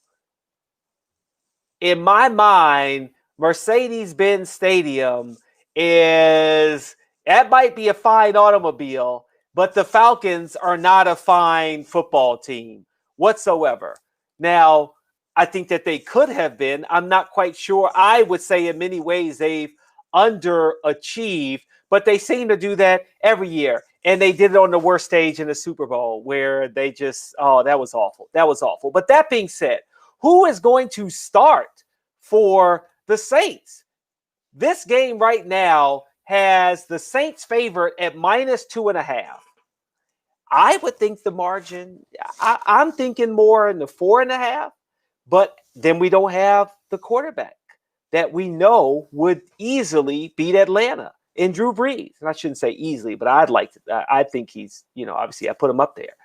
Speaker 1: In my mind, Mercedes-Benz Stadium that might be a fine automobile, but the Falcons are not a fine football team whatsoever. Now, I think that they could have been. I'm not quite sure. I would say in many ways they've underachieved, but they seem to do that every year. And they did it on the worst stage in the Super Bowl where they just, that was awful. That was awful. But that being said, who is going to start for the Saints? This game right now has the Saints favorite at -2.5. I would think the margin, I'm thinking more in the 4.5, but then we don't have the quarterback that we know would easily beat Atlanta in Drew Brees. And I shouldn't say easily, but I think he's, obviously I put him up there.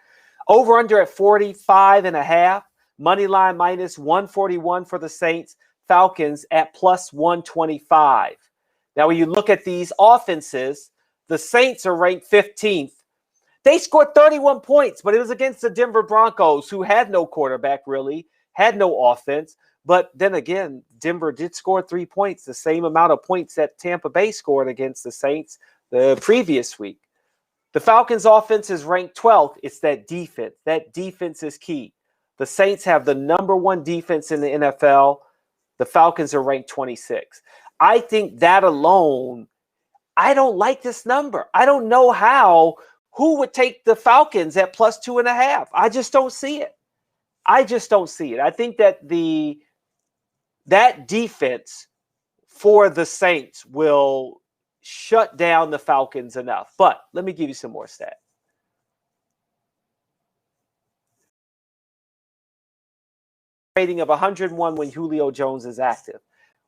Speaker 1: Over under at 45.5, money line -141 for the Saints, Falcons at +125. Now, when you look at these offenses, the Saints are ranked 15th. They scored 31 points, but it was against the Denver Broncos, who had no quarterback really, had no offense. But then again, Denver did score 3 points, the same amount of points that Tampa Bay scored against the Saints the previous week. The Falcons' offense is ranked 12th. It's that defense. That defense is key. The Saints have the -- 1 defense in the NFL. The Falcons are ranked 26. I think that alone, I don't like this number. I don't know who would take the Falcons at +2.5. I just don't see it. I think that that defense for the Saints will shut down the Falcons enough. But let me give you some more stats. Rating of 101 when Julio Jones is active.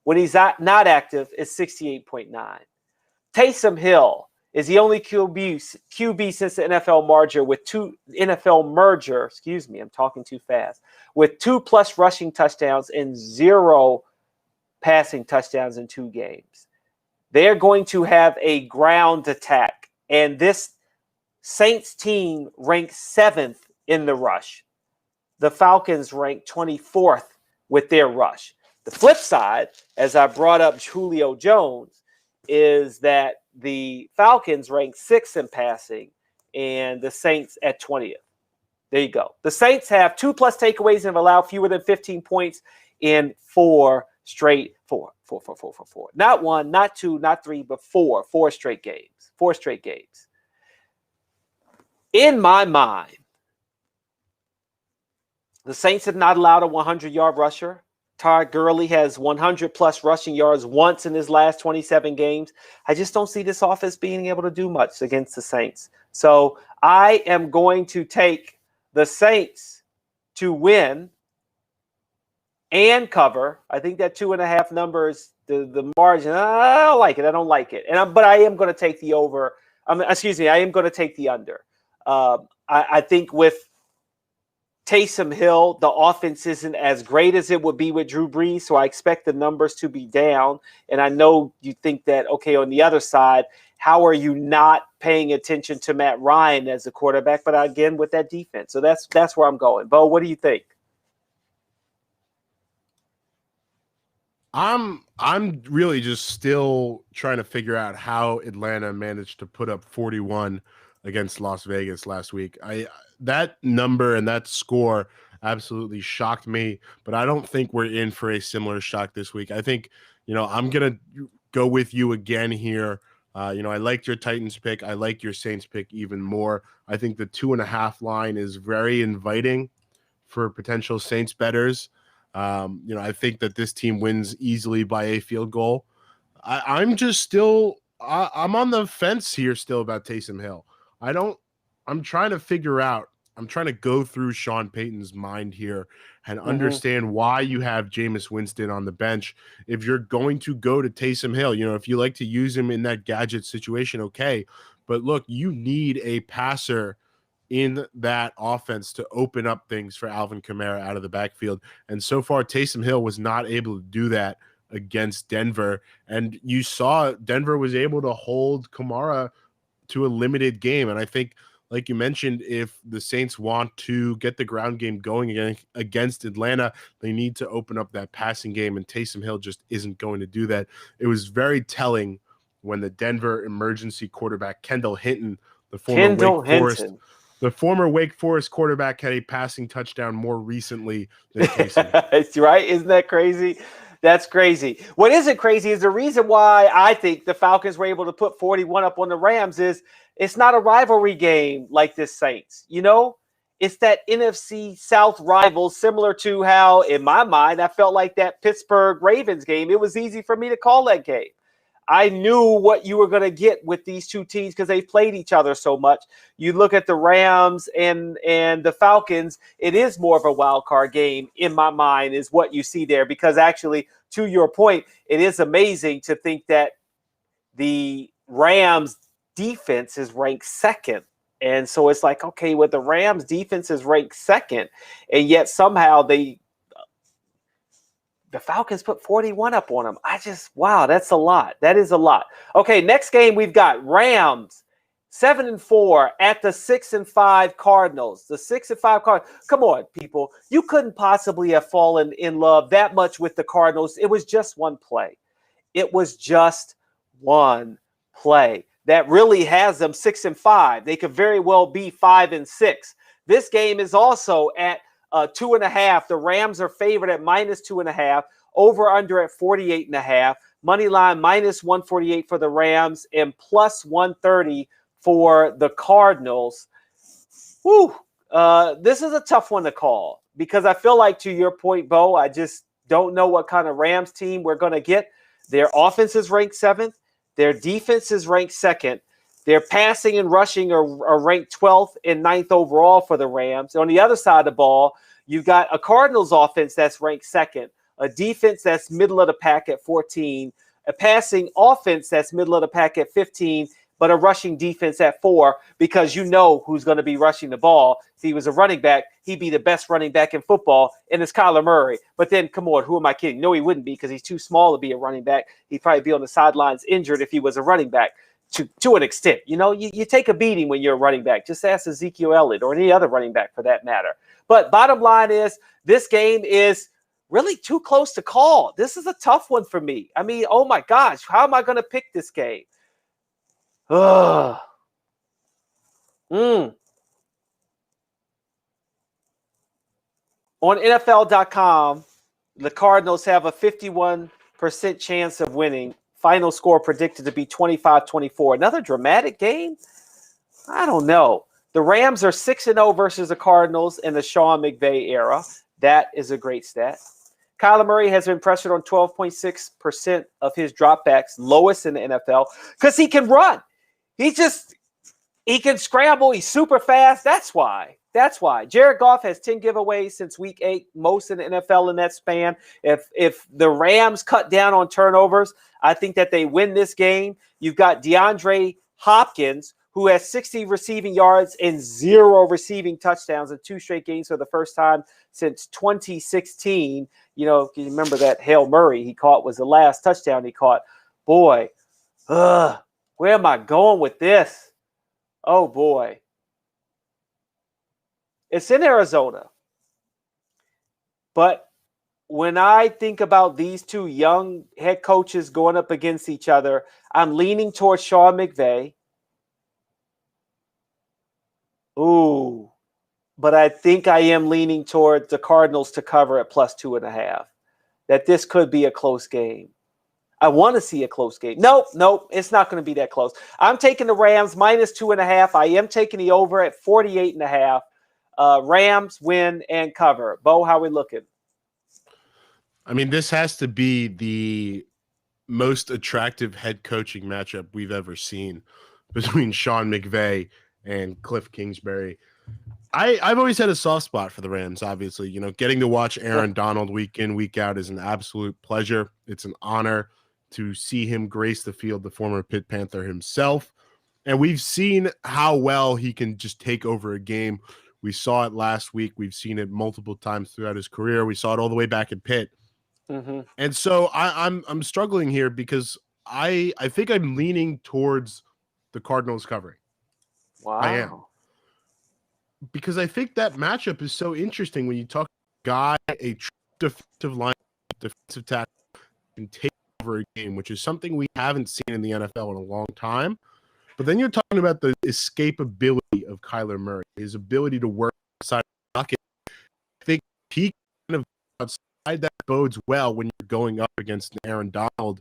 Speaker 1: When he's not active, it's 68.9. Taysom Hill is the only QB since the NFL merger with I'm talking too fast, with 2+ rushing touchdowns and 0 passing touchdowns in 2 games. They're going to have a ground attack, and this Saints team ranks 7th in the rush. The Falcons rank 24th with their rush. The flip side, as I brought up Julio Jones, is that the Falcons rank 6th in passing and the Saints at 20th. There you go. The Saints have 2+ takeaways and have allowed fewer than 15 points in 4 straight. Not 1, not 2, not 3, but 4 straight games. 4 straight games. In my mind, the Saints have not allowed a 100-yard rusher. Todd Gurley has 100+ rushing yards once in his last 27 games. I just don't see this offense being able to do much against the Saints. So I am going to take the Saints to win and cover. I think that 2.5 numbers, the margin, I don't like it. But I am going to take the over. I am going to take the under. I think with Taysom Hill, the offense isn't as great as it would be with Drew Brees, so I expect the numbers to be down. And I know you think that, okay, on the other side, how are you not paying attention to Matt Ryan as a quarterback? But again, with that defense. So that's where I'm going. Bo, what do you think?
Speaker 3: I'm really just still trying to figure out how Atlanta managed to put up 41 against Las Vegas last week. That number and that score absolutely shocked me, but I don't think we're in for a similar shock this week. I think, I'm going to go with you again here. I liked your Titans pick. I like your Saints pick even more. I think the 2.5 line is very inviting for potential Saints bettors. I think that this team wins easily by a field goal. I'm on the fence here still about Taysom Hill. I'm trying to figure out, I'm trying to go through Sean Payton's mind here and understand why you have Jameis Winston on the bench. If you're going to go to Taysom Hill, if you like to use him in that gadget situation, okay. But look, you need a passer in that offense to open up things for Alvin Kamara out of the backfield. And so far, Taysom Hill was not able to do that against Denver. And you saw Denver was able to hold Kamara to a limited game. And I think, like you mentioned, if the Saints want to get the ground game going against Atlanta, they need to open up that passing game, and Taysom Hill just isn't going to do that. It was very telling when the Denver emergency quarterback, Kendall Hinton, the former Wake Forest quarterback, had a passing touchdown more recently than Taysom.
Speaker 1: Right? Isn't that crazy? That's crazy. What isn't crazy is the reason why I think the Falcons were able to put 41 up on the Rams is it's not a rivalry game like this Saints. It's that NFC South rival, similar to how, in my mind, I felt like that Pittsburgh Ravens game. It was easy for me to call that game. I knew what you were going to get with these two teams because they played each other so much. You look at the Rams and the Falcons, it is more of a wild card game in my mind is what you see there, because actually, to your point, it is amazing to think that the Rams defense is ranked second. And so it's like, okay, well, the Rams defense is ranked second, and yet somehow the Falcons put 41 up on them. Wow, that's a lot. That is a lot. Okay, next game we've got Rams 7-4 at the 6-5 Cardinals. The 6-5 Cardinals. Come on, people. You couldn't possibly have fallen in love that much with the Cardinals. It was just one play. It was just one play that really has them 6-5. They could very well be 5-6. This game is also at 2.5. The Rams are favored at -2.5. Over under at 48.5. Money line -148 for the Rams and +130 for the Cardinals. Whew. This is a tough one to call because I feel like, to your point, Bo, I just don't know what kind of Rams team we're going to get. Their offense is ranked 7th. Their defense is ranked 2nd. Their passing and rushing are ranked 12th and 9th overall for the Rams. On the other side of the ball, you've got a Cardinals offense that's ranked 2nd, a defense that's middle of the pack at 14, a passing offense that's middle of the pack at 15, but a rushing defense at 4, because you know who's going to be rushing the ball. If he was a running back, he'd be the best running back in football, and it's Kyler Murray. But then, come on, who am I kidding? No, he wouldn't be, because he's too small to be a running back. He'd probably be on the sidelines injured if he was a running back. To an extent, you take a beating when you're a running back. Just ask Ezekiel Elliott or any other running back for that matter. But bottom line is, this game is really too close to call. This is a tough one for me. I mean, oh my gosh, how am I going to pick this game? On NFL.com, the Cardinals have a 51% chance of winning. Final score predicted to be 25-24. Another dramatic game? I don't know. The Rams are 6-0 versus the Cardinals in the Sean McVay era. That is a great stat. Kyler Murray has been pressured on 12.6% of his dropbacks, lowest in the NFL, because he can run. He can scramble. He's super fast. That's why. Jared Goff has 10 giveaways since week 8, most in the NFL in that span. If the Rams cut down on turnovers, I think that they win this game. You've got DeAndre Hopkins, who has 60 receiving yards and 0 receiving touchdowns in 2 straight games for the first time since 2016. You remember that Hail Murray he caught was the last touchdown he caught. Boy, where am I going with this? Oh, boy. It's in Arizona. But when I think about these two young head coaches going up against each other, I'm leaning towards Sean McVay. Ooh. But I think I am leaning toward the Cardinals to cover at +2.5. That this could be a close game. I want to see a close game. Nope, it's not going to be that close. I'm taking the Rams -2.5. I am taking the over at 48.5. Rams win and cover. Bo, how are we looking?
Speaker 3: I mean, this has to be the most attractive head coaching matchup we've ever seen between Sean McVay and Cliff Kingsbury. I've always had a soft spot for the Rams, obviously. Getting to watch Aaron Donald week in, week out is an absolute pleasure. It's an honor to see him grace the field, the former Pitt Panther himself. And we've seen how well he can just take over a game. We saw it last week. We've seen it multiple times throughout his career. We saw it all the way back at Pitt.
Speaker 1: Mm-hmm.
Speaker 3: And so I'm struggling here because I think I'm leaning towards the Cardinals covering.
Speaker 1: Wow.
Speaker 3: I am. Because I think that matchup is so interesting when you talk guy, a true defensive line, defensive tackle can take over a game, which is something we haven't seen in the NFL in a long time. But then you're talking about the escapability of Kyler Murray, his ability to work outside the pocket. I think he kind of outside that bodes well when you're going up against Aaron Donald.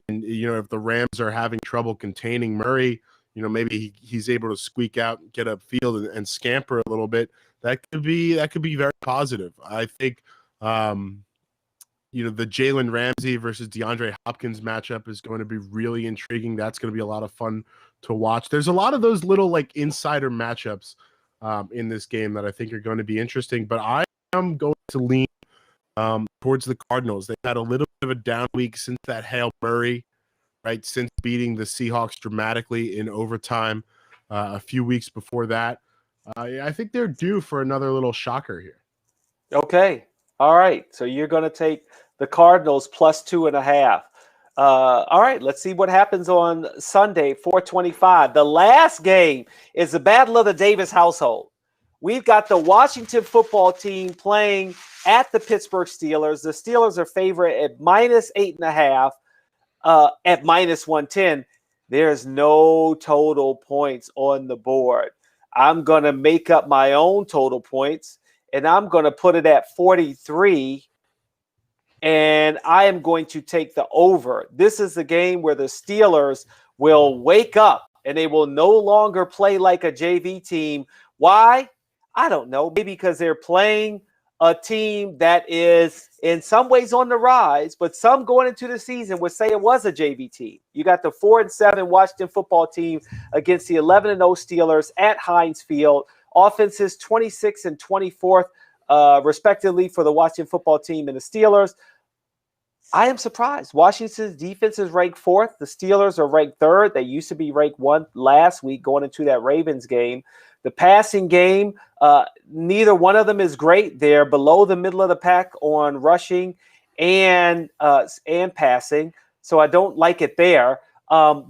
Speaker 3: And, if the Rams are having trouble containing Murray, maybe he's able to squeak out, get upfield, and scamper a little bit. That could be very positive. I think, the Jalen Ramsey versus DeAndre Hopkins matchup is going to be really intriguing. That's going to be a lot of fun to watch. There's a lot of those little insider matchups in this game that I think are going to be interesting. But I am going to lean towards the Cardinals. They've had a little bit of a down week since that Hail Murray. Right, since beating the Seahawks dramatically in overtime a few weeks before that. I think they're due for another little shocker here.
Speaker 1: Okay. All right. So you're going to take the Cardinals plus 2.5. All right. Let's see what happens on Sunday, 4:25. The last game is the Battle of the Davis household. We've got the Washington football team playing at the Pittsburgh Steelers. The Steelers are favorite at -8.5. At -110, there's no total points on the board. I'm going to make up my own total points, and I'm going to put it at 43, and I am going to take the over. This is the game where the Steelers will wake up, and they will no longer play like a JV team. Why? I don't know. Maybe because they're playing a team that is in some ways on the rise, but some going into the season would say it was a JV team. You got the 4-7 Washington football team against the 11-0 Steelers at Heinz Field. Offenses 26th and 24th, respectively, for the Washington football team and the Steelers. I am surprised. Washington's defense is ranked 4th. The Steelers are ranked 3rd. They used to be ranked 1 last week going into that Ravens game. The passing game, neither one of them is great. They're below the middle of the pack on rushing and passing, so I don't like it there.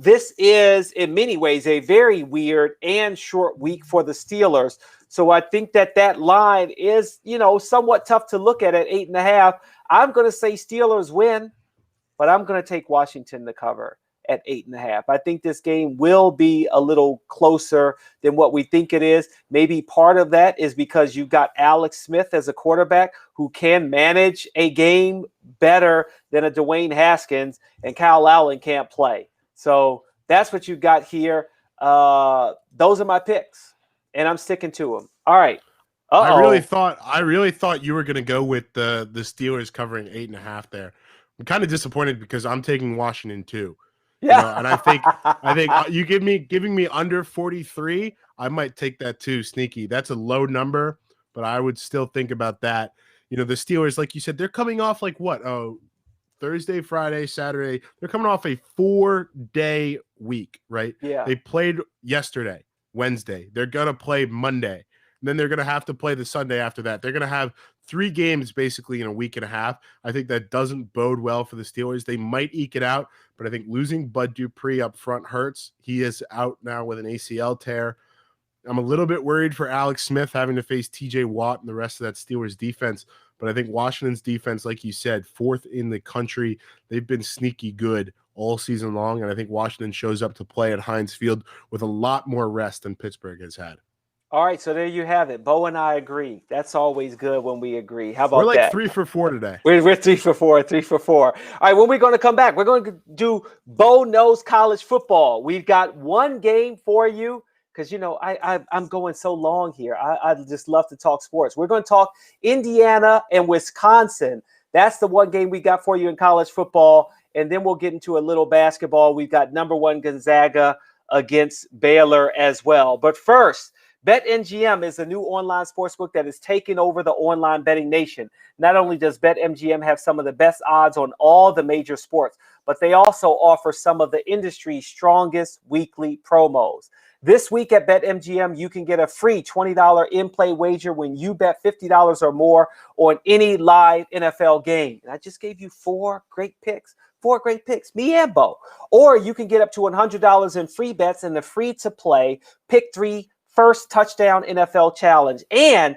Speaker 1: This is, in many ways, a very weird and short week for the Steelers. So I think that line is, somewhat tough to look at 8.5. I'm going to say Steelers win, but I'm going to take Washington to cover at 8.5. I think this game will be a little closer than what we think it is. Maybe part of that is because you've got Alex Smith as a quarterback who can manage a game better than a Dwayne Haskins, and Kyle Allen can't play. So that's what you've got here. Those are my picks, and I'm sticking to them. All right.
Speaker 3: I really thought you were going to go with the Steelers covering 8.5 there. I'm kind of disappointed because I'm taking Washington too.
Speaker 1: Yeah,
Speaker 3: and I think you giving me under 43, I might take that too. Sneaky. That's a low number, but I would still think about that. The Steelers, like you said, they're coming off Thursday, Friday, Saturday. They're coming off a 4-day week, right?
Speaker 1: Yeah.
Speaker 3: They played yesterday, Wednesday. They're gonna play Monday. And then they're going to have to play the Sunday after that. They're going to have 3 games basically in a week and a half. I think that doesn't bode well for the Steelers. They might eke it out, but I think losing Bud Dupree up front hurts. He is out now with an ACL tear. I'm a little bit worried for Alex Smith having to face TJ Watt and the rest of that Steelers defense. But I think Washington's defense, like you said, 4th in the country. They've been sneaky good all season long. And I think Washington shows up to play at Heinz Field with a lot more rest than Pittsburgh has had.
Speaker 1: All right, so there you have it. Bo and I agree. That's always good when we agree. How about
Speaker 3: that?
Speaker 1: We're
Speaker 3: 3 for 4 today.
Speaker 1: We're 3 for 4, 3 for 4. All right, when we're going to come back, we're going to do Bo Knows College Football. We've got one game for you because, I'm going so long here. I just love to talk sports. We're going to talk Indiana and Wisconsin. That's the one game we got for you in college football, and then we'll get into a little basketball. We've got number 1 Gonzaga against Baylor as well. But first, BetMGM is a new online sportsbook that is taking over the online betting nation. Not only does BetMGM have some of the best odds on all the major sports, but they also offer some of the industry's strongest weekly promos. This week at BetMGM, you can get a free $20 in-play wager when you bet $50 or more on any live NFL game. And I just gave you four great picks, me and Bo. Or you can get up to $100 in free bets in the free-to-play Pick 3 First Touchdown NFL Challenge. And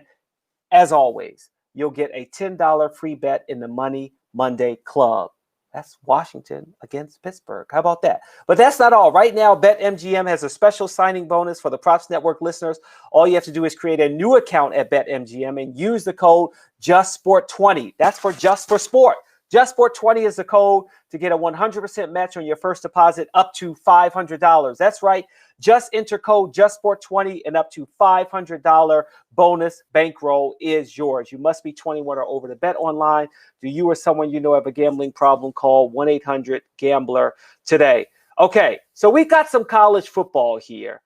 Speaker 1: as always, you'll get a $10 free bet in the Money Monday Club. That's Washington against Pittsburgh. How about that? But that's not all. Right now, BetMGM has a special signing bonus for the Props Network listeners. All you have to do is create a new account at BetMGM and use the code JustSport20. That's for Just for Sport. JustSport20 is the code to get a 100% match on your first deposit up to $500. That's right. Just enter code JustSport20 and up to $500 bonus bankroll is yours. You must be 21 or over to bet online. Do you or someone you know have a gambling problem? Call 1-800-GAMBLER today. Okay, so we got some college football here.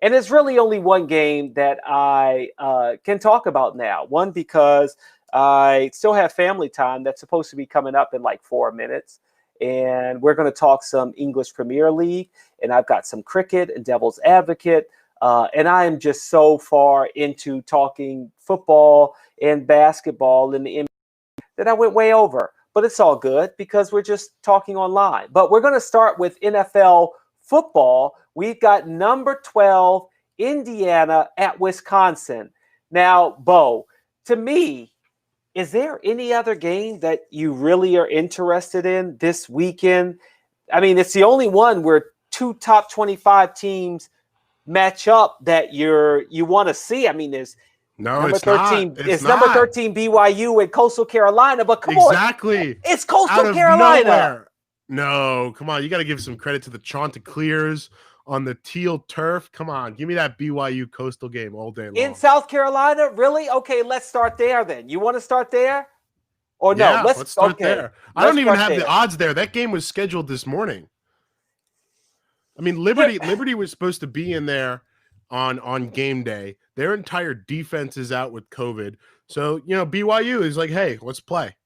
Speaker 1: And there's really only one game that I can talk about now. One, because I still have family time that's supposed to be coming up in like 4 minutes. And we're going to talk some English Premier League. And I've got some cricket and Devil's Advocate. And I am just so far into talking football and basketball in the NBA that I went way over. But it's all good because we're just talking online. But we're going to start with NFL football. We've got number 12, Indiana at Wisconsin. Now, Bo, to me, is there any other game that you really are interested in this weekend? I mean, it's the only one where two top 25 teams match up that you want to see. I mean, there's number 13 BYU and Coastal Carolina, but come on.
Speaker 4: Exactly.
Speaker 1: It's Coastal Carolina.
Speaker 4: Nowhere. No, come on. You got to give some credit to the Chanticleers on the teal turf. Come on, give me that BYU Coastal game all day long.
Speaker 1: In South Carolina? Really? Okay, let's start there then. You want to start there? Or no?
Speaker 4: Yeah, let's start there. I don't even have the odds there. That game was scheduled this morning. I mean, Liberty was supposed to be in there on game day. Their entire defense is out with COVID. So, BYU is like, hey, let's play.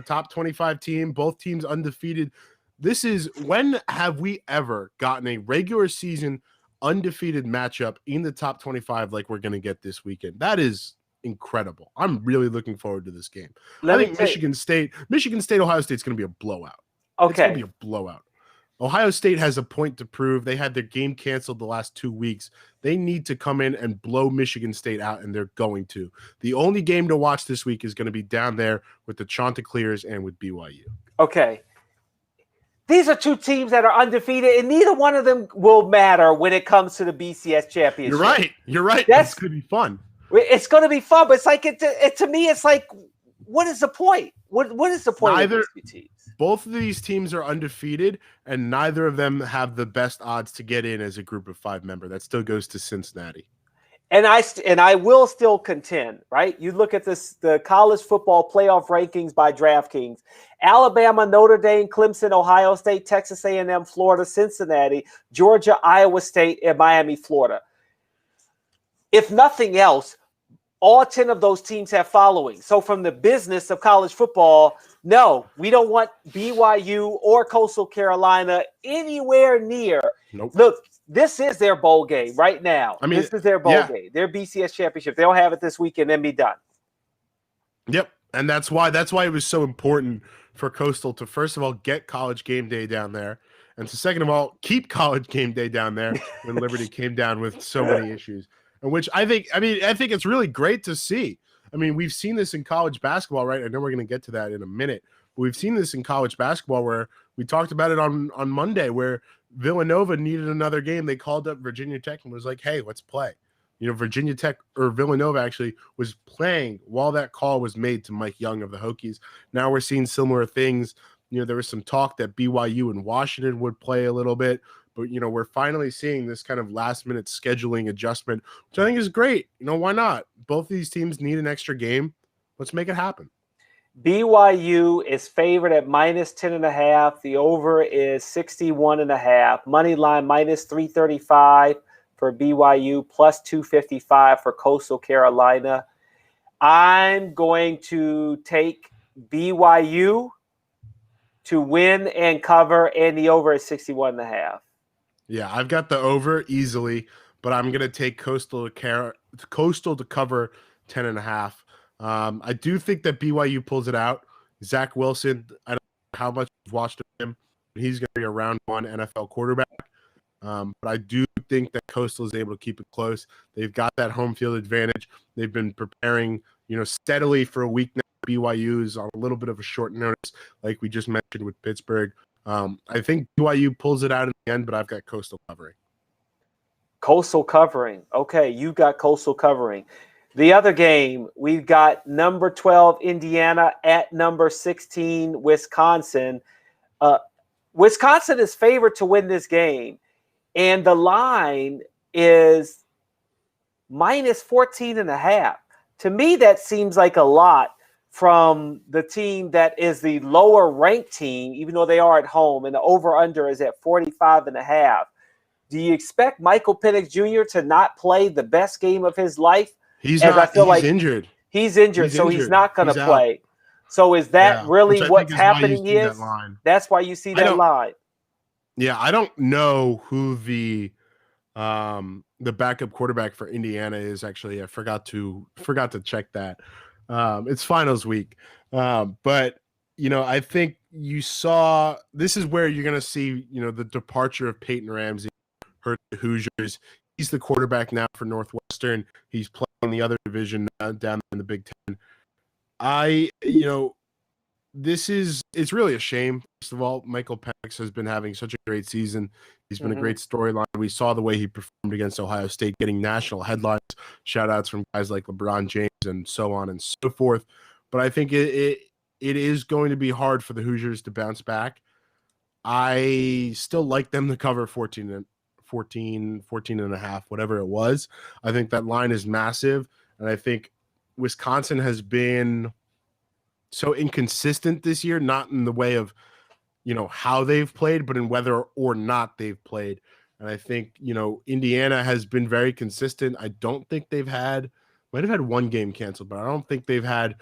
Speaker 4: Top 25 team, both teams undefeated. This is, when have we ever gotten a regular season undefeated matchup in the top 25 like we're going to get this weekend? That is incredible. I'm really looking forward to this game. I think Michigan State, Ohio State is going to be a blowout.
Speaker 1: Okay.
Speaker 4: It's going to be a blowout. Ohio State has a point to prove. They had their game canceled the last 2 weeks. They need to come in and blow Michigan State out, and they're going to. The only game to watch this week is going to be down there with the Chanticleers and with BYU.
Speaker 1: Okay. These are two teams that are undefeated, and neither one of them will matter when it comes to the BCS championship.
Speaker 4: You're right. That's going to be fun.
Speaker 1: It's going to be fun, but it's like to me, it's like, what is the point? What is the point of these two teams?
Speaker 4: Both of these teams are undefeated, and neither of them have the best odds to get in as a group of 5 member. That still goes to Cincinnati.
Speaker 1: And I will still contend, right? You look at the college football playoff rankings by DraftKings: Alabama, Notre Dame, Clemson, Ohio State, Texas A&M, Florida, Cincinnati, Georgia, Iowa State, and Miami, Florida. If nothing else, all 10 of those teams have following. So from the business of college football, no, we don't want BYU or Coastal Carolina anywhere near.
Speaker 4: Nope.
Speaker 1: Look, this is their bowl game right now. I mean, this is their bowl game, their BCS championship. They'll have it this weekend and be done.
Speaker 4: Yep, and that's why it was so important for Coastal to, first of all, get College Game Day down there, and to, second of all, keep College Game Day down there when Liberty came down with so many issues. And which I think it's really great to see. I mean, we've seen this in college basketball, right? I know we're going to get to that in a minute, but we've seen this in college basketball where we talked about it on Monday, where Villanova needed another game. They called up Virginia Tech and was like, hey, let's play. Virginia Tech, or Villanova actually, was playing while that call was made to Mike Young of the Hokies. Now we're seeing similar things. There was some talk that BYU and Washington would play a little bit. But, we're finally seeing this kind of last-minute scheduling adjustment, which I think is great. Why not? Both of these teams need an extra game. Let's make it happen.
Speaker 1: BYU is favored at minus 10.5. The over is 61.5. Money line minus 335 for BYU, plus 255 for Coastal Carolina. I'm going to take BYU to win and cover, and the over is 61.5.
Speaker 4: Yeah, I've got the over easily, but I'm going to take Coastal to cover 10.5. I do think that BYU pulls it out. Zach Wilson, I don't know how much you've watched him. He's going to be a round one NFL quarterback. But I do think that Coastal is able to keep it close. They've got that home field advantage. They've been preparing, steadily for a week now. BYU is on a little bit of a short notice, like we just mentioned with Pittsburgh. I think BYU pulls it out in the end, but I've got Coastal covering.
Speaker 1: Coastal covering. Okay, you got Coastal covering. The other game, we've got number 12 Indiana at number 16 Wisconsin. Wisconsin is favored to win this game, and the line is minus 14.5. To me, that seems like a lot from the team that is the lower ranked team, even though they are at home, and the over-under is at 45.5. Do you expect Michael Penix Jr. to not play the best game of his life?
Speaker 4: He's injured.
Speaker 1: He's injured, so he's not going to play. So is that really what's happening here? That's why you see that line.
Speaker 4: Yeah, I don't know who the backup quarterback for Indiana is actually. I forgot to check that. It's finals week. But I think you saw this is where you're going to see, the departure of Peyton Ramsey hurt the Hoosiers. He's the quarterback now for Northwestern. He's playing the other division down in the Big Ten. It's really a shame. First of all, Michael Penix has been having such a great season. He's been a great storyline. We saw the way he performed against Ohio State, getting national headlines, shout outs from guys like LeBron James and so on and so forth. But I think it is going to be hard for the Hoosiers to bounce back. I still like them to cover 14 and a half, whatever it was. I think that line is massive. And I think Wisconsin has been so inconsistent this year, not in the way of, how they've played, but in whether or not they've played. And I think, Indiana has been very consistent. I don't think might have had one game canceled, but I don't think they've had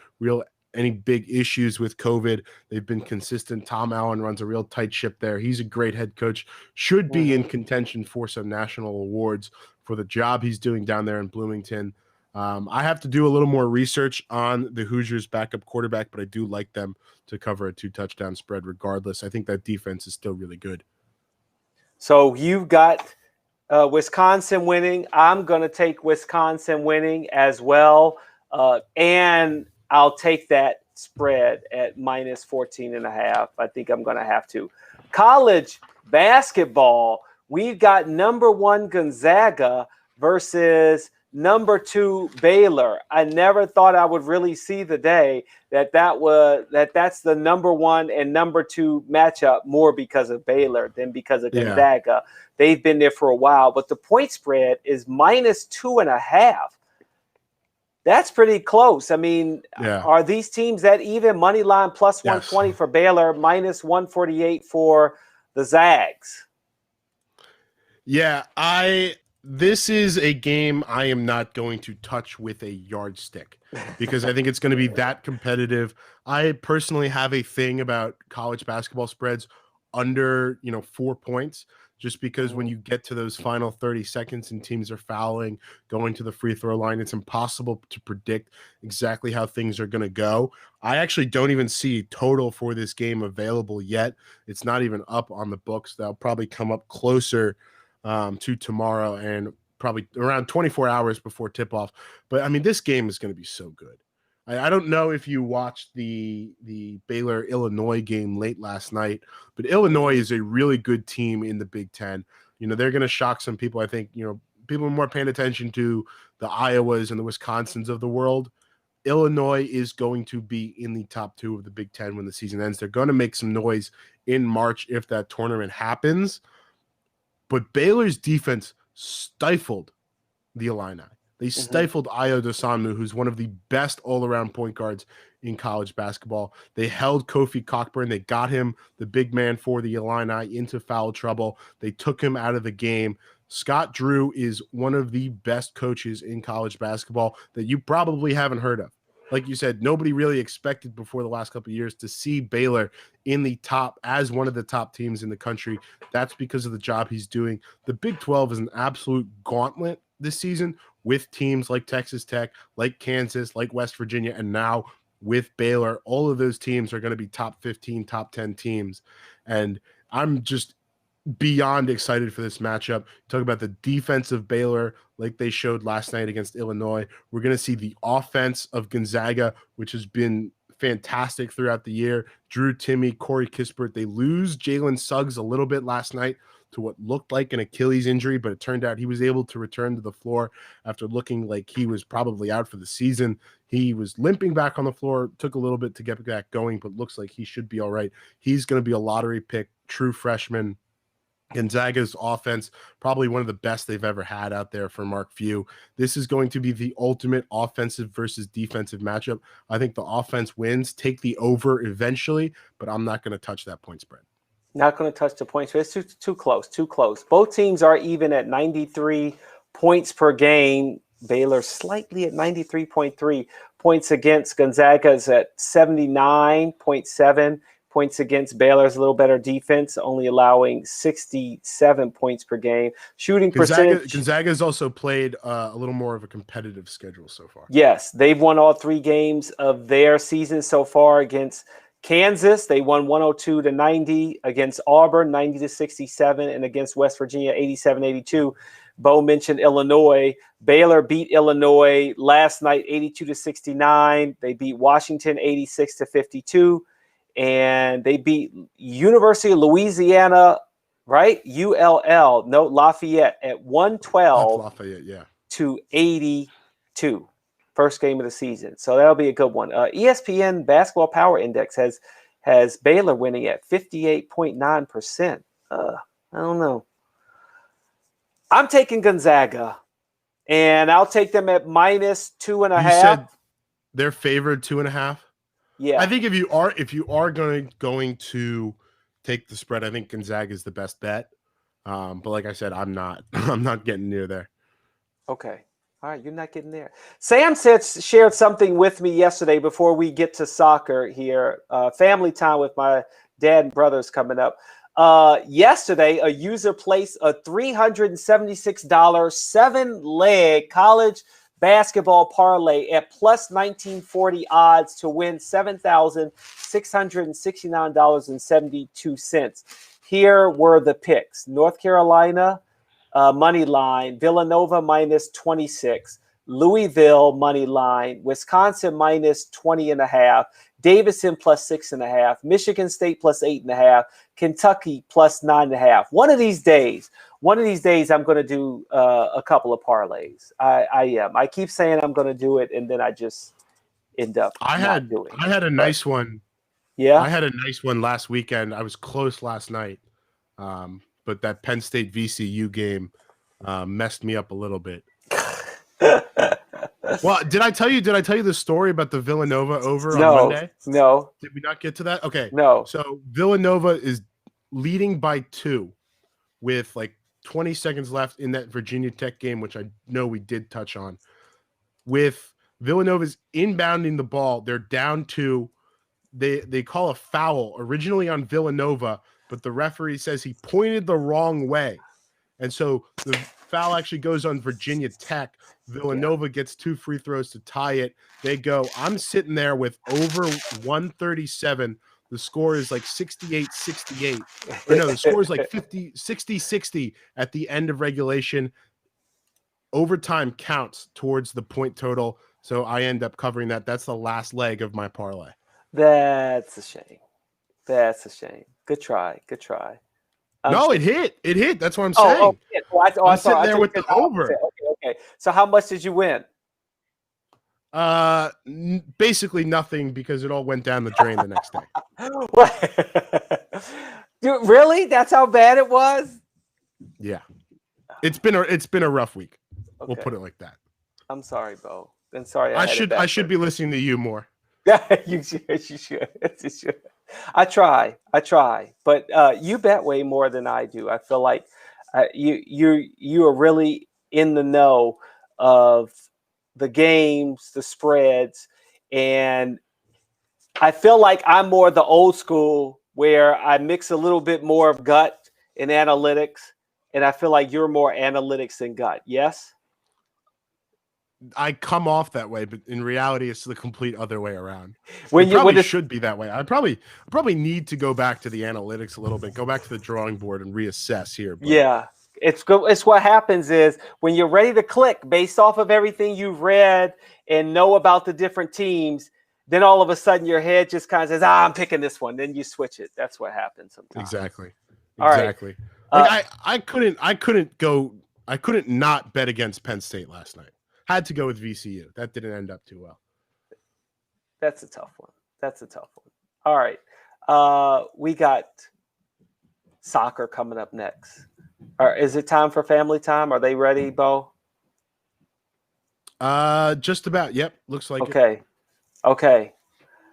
Speaker 4: any big issues with COVID. They've been consistent. Tom Allen runs a real tight ship there. He's a great head coach, should be in contention for some national awards for the job he's doing down there in Bloomington. I have to do a little more research on the Hoosiers backup quarterback, but I do like them to cover a 2-touchdown spread regardless. I think that defense is still really good.
Speaker 1: So you've got Wisconsin winning. I'm going to take Wisconsin winning as well. And I'll take that spread at minus 14.5. I think I'm going to have to. College basketball, we've got number 1 Gonzaga versus number 2 Baylor. I never thought I would really see the day that's the number 1 and number 2 matchup more because of Baylor than because of Gonzaga. Yeah. They've been there for a while, but the point spread is minus 2.5. That's pretty close. I mean, Are these teams that even? Money line plus 120 for Baylor, minus 148 for the Zags.
Speaker 4: Yeah, this is a game I am not going to touch with a yardstick because I think it's going to be that competitive. I personally have a thing about college basketball spreads under, 4 points, just because when you get to those final 30 seconds and teams are fouling, going to the free throw line, it's impossible to predict exactly how things are going to go. I actually don't even see total for this game available yet. It's not even up on the books. That'll probably come up closer to tomorrow and probably around 24 hours before tip-off. But, I mean, this game is going to be so good. I don't know if you watched the Baylor-Illinois game late last night, but Illinois is a really good team in the Big Ten. They're going to shock some people. I think, people are more paying attention to the Iowas and the Wisconsins of the world. Illinois is going to be in the top 2 of the Big Ten when the season ends. They're going to make some noise in March if that tournament happens. But Baylor's defense stifled the Illini. They stifled Ayo Dosunmu, who's one of the best all-around point guards in college basketball. They held Kofi Cockburn. They got him, the big man for the Illini, into foul trouble. They took him out of the game. Scott Drew is one of the best coaches in college basketball that you probably haven't heard of. Like you said, nobody really expected before the last couple of years to see Baylor in the top as one of the top teams in the country. That's because of the job he's doing. The Big 12 is an absolute gauntlet this season with teams like Texas Tech, like Kansas, like West Virginia, and now with Baylor. All of those teams are going to be top 15, top 10 teams. And I'm just beyond excited for this matchup. Talk about the defense of Baylor like they showed last night against Illinois. We're going to see the offense of Gonzaga, which has been fantastic throughout the year. Drew Timme, Corey Kispert. They lose Jalen Suggs a little bit last night to what looked like an Achilles injury, but it turned out he was able to return to the floor after looking like he was probably out for the season. He was limping back on the floor, took a little bit to get back going, but looks like he should be all right. He's going to be a lottery pick, true freshman. Gonzaga's offense, probably one of the best they've ever had out there for Mark Few. This is going to be the ultimate offensive versus defensive matchup. I think the offense wins, take the over eventually, but I'm not going to touch that point spread.
Speaker 1: Not going to touch the points. It's too close, too close. Both teams are even at 93 points per game. Baylor slightly at 93.3 points against. Gonzaga's at 79.7 points against. Baylor's a little better defense, only allowing 67 points per game. Shooting percentage.
Speaker 4: Gonzaga's also played a little more of a competitive schedule so far.
Speaker 1: Yes, they've won all 3 games of their season so far against Kansas. They won 102-90, against Auburn 90-67, and against West Virginia 87-82. Bo mentioned Illinois. Baylor beat Illinois last night 82-69. They beat Washington 86-52. And they beat University of Louisiana, right? ULL, no, Lafayette at 112
Speaker 4: Lafayette, yeah,
Speaker 1: to 82. First game of the season. So that'll be a good one. ESPN Basketball Power Index has Baylor winning at 58.9%. I don't know. I'm taking Gonzaga, and I'll take them at -2.5.
Speaker 4: You said they're favored 2.5.
Speaker 1: Yeah,
Speaker 4: I think if you are going to take the spread, I think Gonzaga is the best bet. But like I said, I'm not getting near there.
Speaker 1: Okay. All right, you're not getting there. Sam shared something with me yesterday before we get to soccer here. Family time with my dad and brothers coming up. Yesterday, a user placed a $376 7-leg college basketball parlay at plus 1940 odds to win $7,669.72. Here were the picks. North Carolina money line, Villanova -26, Louisville money line, Wisconsin -20.5, Davidson +6.5, Michigan State +8.5, Kentucky +9.5. One of these days, I'm going to do a couple of parlays. I am. I keep saying I'm going to do it, and then I just end up not doing it.
Speaker 4: I had a nice one.
Speaker 1: Yeah,
Speaker 4: I had a nice one last weekend. I was close last night, but that Penn State VCU game messed me up a little bit. Well, did I tell you the story about the Villanova over on Monday?
Speaker 1: No.
Speaker 4: Did we not get to that? Okay.
Speaker 1: No.
Speaker 4: So Villanova is leading by 2 with like 20 seconds left in that Virginia Tech game, which I know we did touch on. With Villanova's inbounding the ball, they're down 2. They call a foul originally on Villanova, but the referee says he pointed the wrong way. And so the foul actually goes on Virginia Tech. Villanova gets 2 free throws to tie it. They go, I'm sitting there with over 137. The score is like 68-68. Or no, the score is like 60-60 at the end of regulation. Overtime counts towards the point total. So I end up covering that. That's the last leg of my parlay.
Speaker 1: That's a shame. Good try.
Speaker 4: No, it hit. That's what I'm saying. I'm sitting there with the over.
Speaker 1: Okay. So how much did you win?
Speaker 4: Basically nothing, because it all went down the drain the next day.
Speaker 1: What? Dude, really? That's how bad it was?
Speaker 4: Yeah. It's been a rough week.
Speaker 1: Okay.
Speaker 4: We'll put it like that.
Speaker 1: I'm sorry, Bo. I'm sorry.
Speaker 4: I should be listening to you more.
Speaker 1: You should. You should. You should. I try, but you bet way more than I do. I feel like you are really in the know of the games, the spreads, and I feel like I'm more the old school where I mix a little bit more of gut and analytics, and I feel like you're more analytics than gut. Yes.
Speaker 4: I come off that way, but in reality, it's the complete other way around.
Speaker 1: When
Speaker 4: it should be that way. I probably need to go back to the analytics a little bit, go back to the drawing board and reassess here. But.
Speaker 1: Yeah, it's good. It's what happens is when you're ready to click based off of everything you've read and know about the different teams, then all of a sudden your head just kind of says, I'm picking this one. Then you switch it. That's what happens sometimes.
Speaker 4: Exactly.
Speaker 1: All
Speaker 4: exactly.
Speaker 1: Right.
Speaker 4: Like I couldn't not bet against Penn State last night. Had to go with VCU. That didn't end up too well.
Speaker 1: That's a tough one. All right. We got soccer coming up next. Is it time for family time? Are they ready, Bo?
Speaker 4: Just about. Yep. Looks like
Speaker 1: it. Okay.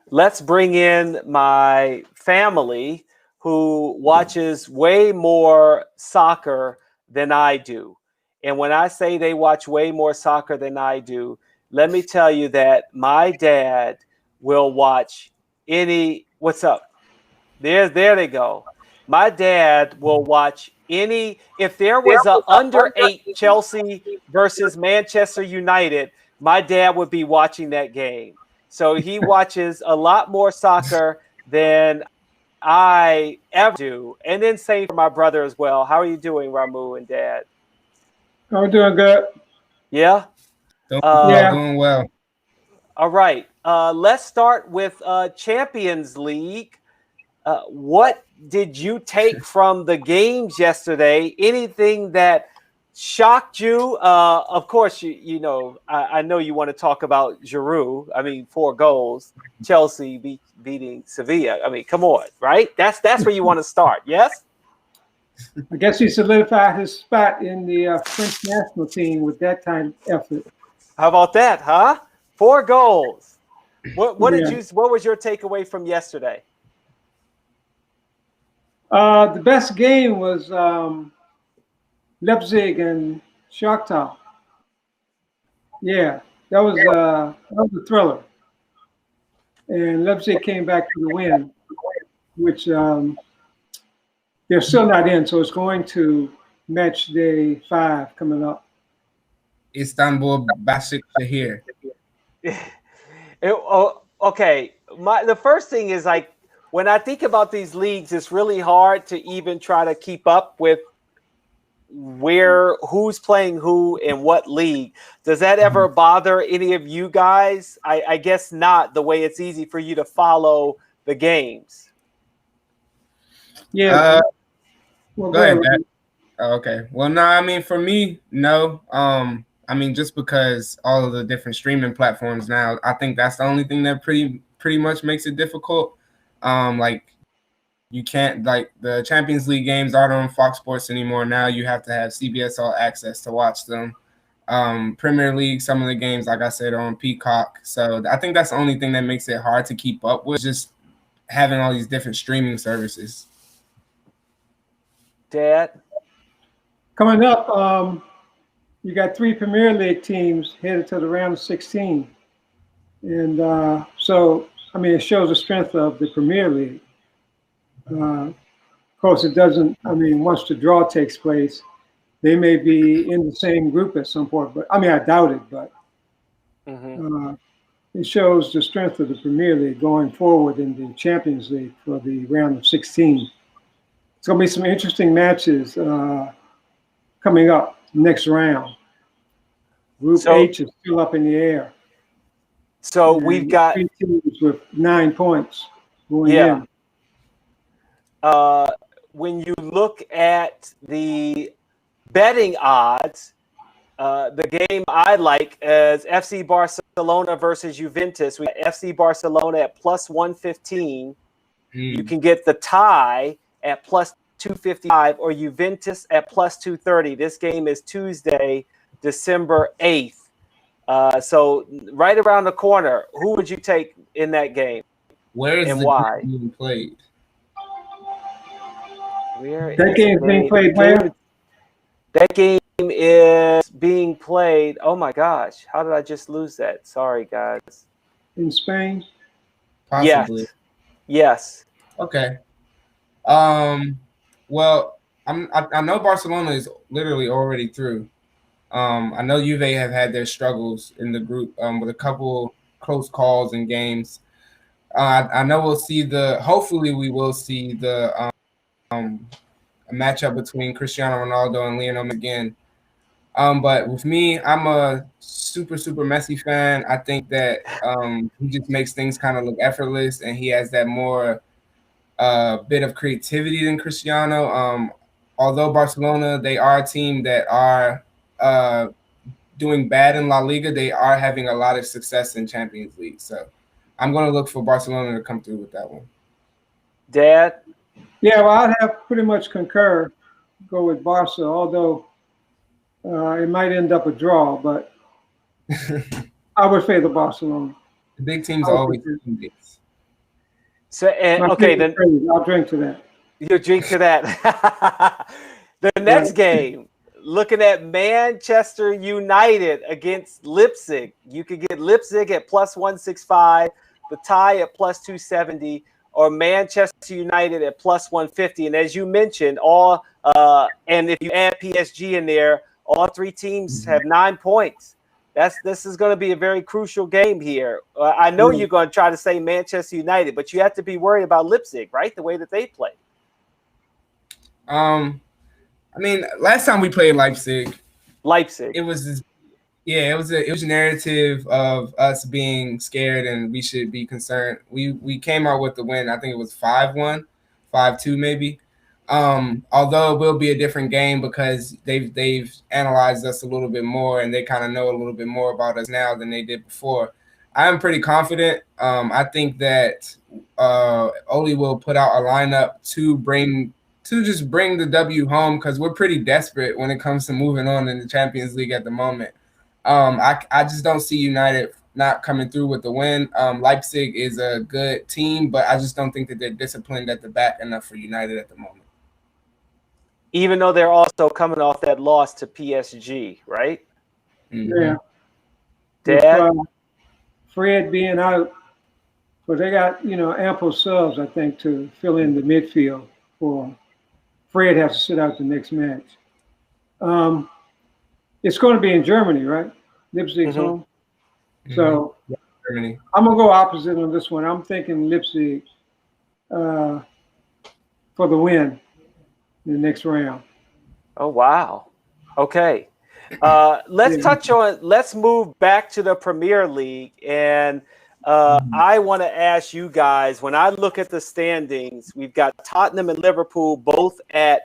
Speaker 1: Let's bring in my family who watches way more soccer than I do. And when I say they watch way more soccer than I do, let me tell you that my dad will watch any. What's up? There they go. My dad will watch any. If there was a under 8 Chelsea versus Manchester United, my dad would be watching that game. So he watches a lot more soccer than I ever do. And then same for my brother as well. How are you doing, Ramu and Dad?
Speaker 5: I'm doing good.
Speaker 1: Yeah?
Speaker 5: Doing well.
Speaker 1: All right. Let's start with Champions League. What did you take from the games yesterday? Anything that shocked you? Of course, you know, I know you want to talk about Giroud. I mean, 4 goals, Chelsea beating Sevilla. I mean, come on, right? That's where you want to start, yes?
Speaker 5: I guess he solidified his spot in the French national team with that kind of effort.
Speaker 1: How about that, huh? 4 goals. What was your takeaway from yesterday?
Speaker 5: The best game was Leipzig and Shakhtar. Yeah, that was a thriller. And Leipzig came back to the win, which they're still not in, so it's going to match day 5 coming up.
Speaker 6: Istanbul Başakşehir.
Speaker 1: Okay, the first thing is like when I think about these leagues, it's really hard to even try to keep up with who's playing who in what league. Does that ever bother any of you guys? I guess not, the way it's easy for you to follow the games.
Speaker 5: Yeah.
Speaker 6: Go ahead, Dad. Okay. Well, no, I mean, for me, no. I mean, just because all of the different streaming platforms now, I think that's the only thing that pretty much makes it difficult. Like you can't, like the Champions League games aren't on Fox Sports anymore. Now you have to have CBS All Access to watch them. Premier League, some of the games, like I said, are on Peacock. So I think that's the only thing that makes it hard to keep up with, just having all these different streaming services.
Speaker 1: Dad?
Speaker 5: Coming up, you got 3 Premier League teams headed to the round of 16. And so, I mean, it shows the strength of the Premier League. Of course, it doesn't, I mean, once the draw takes place, they may be in the same group at some point. But I mean, I doubt it, but it shows the strength of the Premier League going forward in the Champions League for the round of 16. It's going to be some interesting matches coming up next round. Group H is still up in the air.
Speaker 1: So we've got
Speaker 5: 3 teams with 9 points going in.
Speaker 1: When you look at the betting odds, the game I like is FC Barcelona versus Juventus. We got FC Barcelona at plus 115. You can get the tie at plus 255 or Juventus at plus 230. This game is Tuesday, December 8th. So right around the corner, who would you take in that game?
Speaker 6: Where is
Speaker 1: and
Speaker 6: the
Speaker 1: why?
Speaker 6: game being played?
Speaker 1: Where
Speaker 5: That
Speaker 1: is
Speaker 5: game is being played where?
Speaker 1: That game is being played. Oh my gosh, how did I just lose that? Sorry, guys.
Speaker 5: In Spain?
Speaker 6: Possibly.
Speaker 1: Yes.
Speaker 6: Okay. Well, I know Barcelona is literally already through. I know Juve have had their struggles in the group with a couple close calls and games. I know hopefully we will see the a matchup between Cristiano Ronaldo and Lionel Messi again. But with me, I'm a super Messi fan. I think that he just makes things kind of look effortless, and he has that more bit of creativity than Cristiano. Although Barcelona, they are a team that are doing bad in La Liga, they are having a lot of success in Champions League. So I'm going to look for Barcelona to come through with that one.
Speaker 1: Dad?
Speaker 5: Yeah, well, I'd have pretty much concur, go with Barca, although it might end up a draw, but I would favor Barcelona.
Speaker 6: The big teams always win this.
Speaker 1: So, okay, then
Speaker 5: I'll drink to that.
Speaker 1: You drink to that. The next game, looking at Manchester United against Leipzig. You could get Leipzig at plus 165, the tie at plus 270, or Manchester United at plus 150. And as you mentioned, and if you add PSG in there, all three teams have 9 points. This is going to be a very crucial game here. I know you're going to try to say Manchester United, but you have to be worried about Leipzig, right? The way that they play.
Speaker 6: I mean, last time we played Leipzig,
Speaker 1: it
Speaker 6: was a narrative of us being scared and we should be concerned. We came out with the win. I think it was 5-1, 5-2 maybe. Although it will be a different game because they've analyzed us a little bit more and they kind of know a little bit more about us now than they did before. I'm pretty confident. I think that Ole will put out a lineup to just bring the W home because we're pretty desperate when it comes to moving on in the Champions League at the moment. I just don't see United not coming through with the win. Leipzig is a good team, but I just don't think that they're disciplined at the back enough for United at the moment.
Speaker 1: Even though they're also coming off that loss to PSG, right?
Speaker 5: Mm-hmm. Yeah.
Speaker 1: Dad?
Speaker 5: With, Fred being out, but they got, ample subs, I think, to fill in the midfield for Fred has to sit out the next match. It's going to be in Germany, right? Leipzig's home. So
Speaker 6: Germany.
Speaker 5: I'm going to go opposite on this one. I'm thinking Leipzig for the win in the next round.
Speaker 1: Oh, wow. Okay. Let's move back to the Premier League. And I want to ask you guys, when I look at the standings, we've got Tottenham and Liverpool both at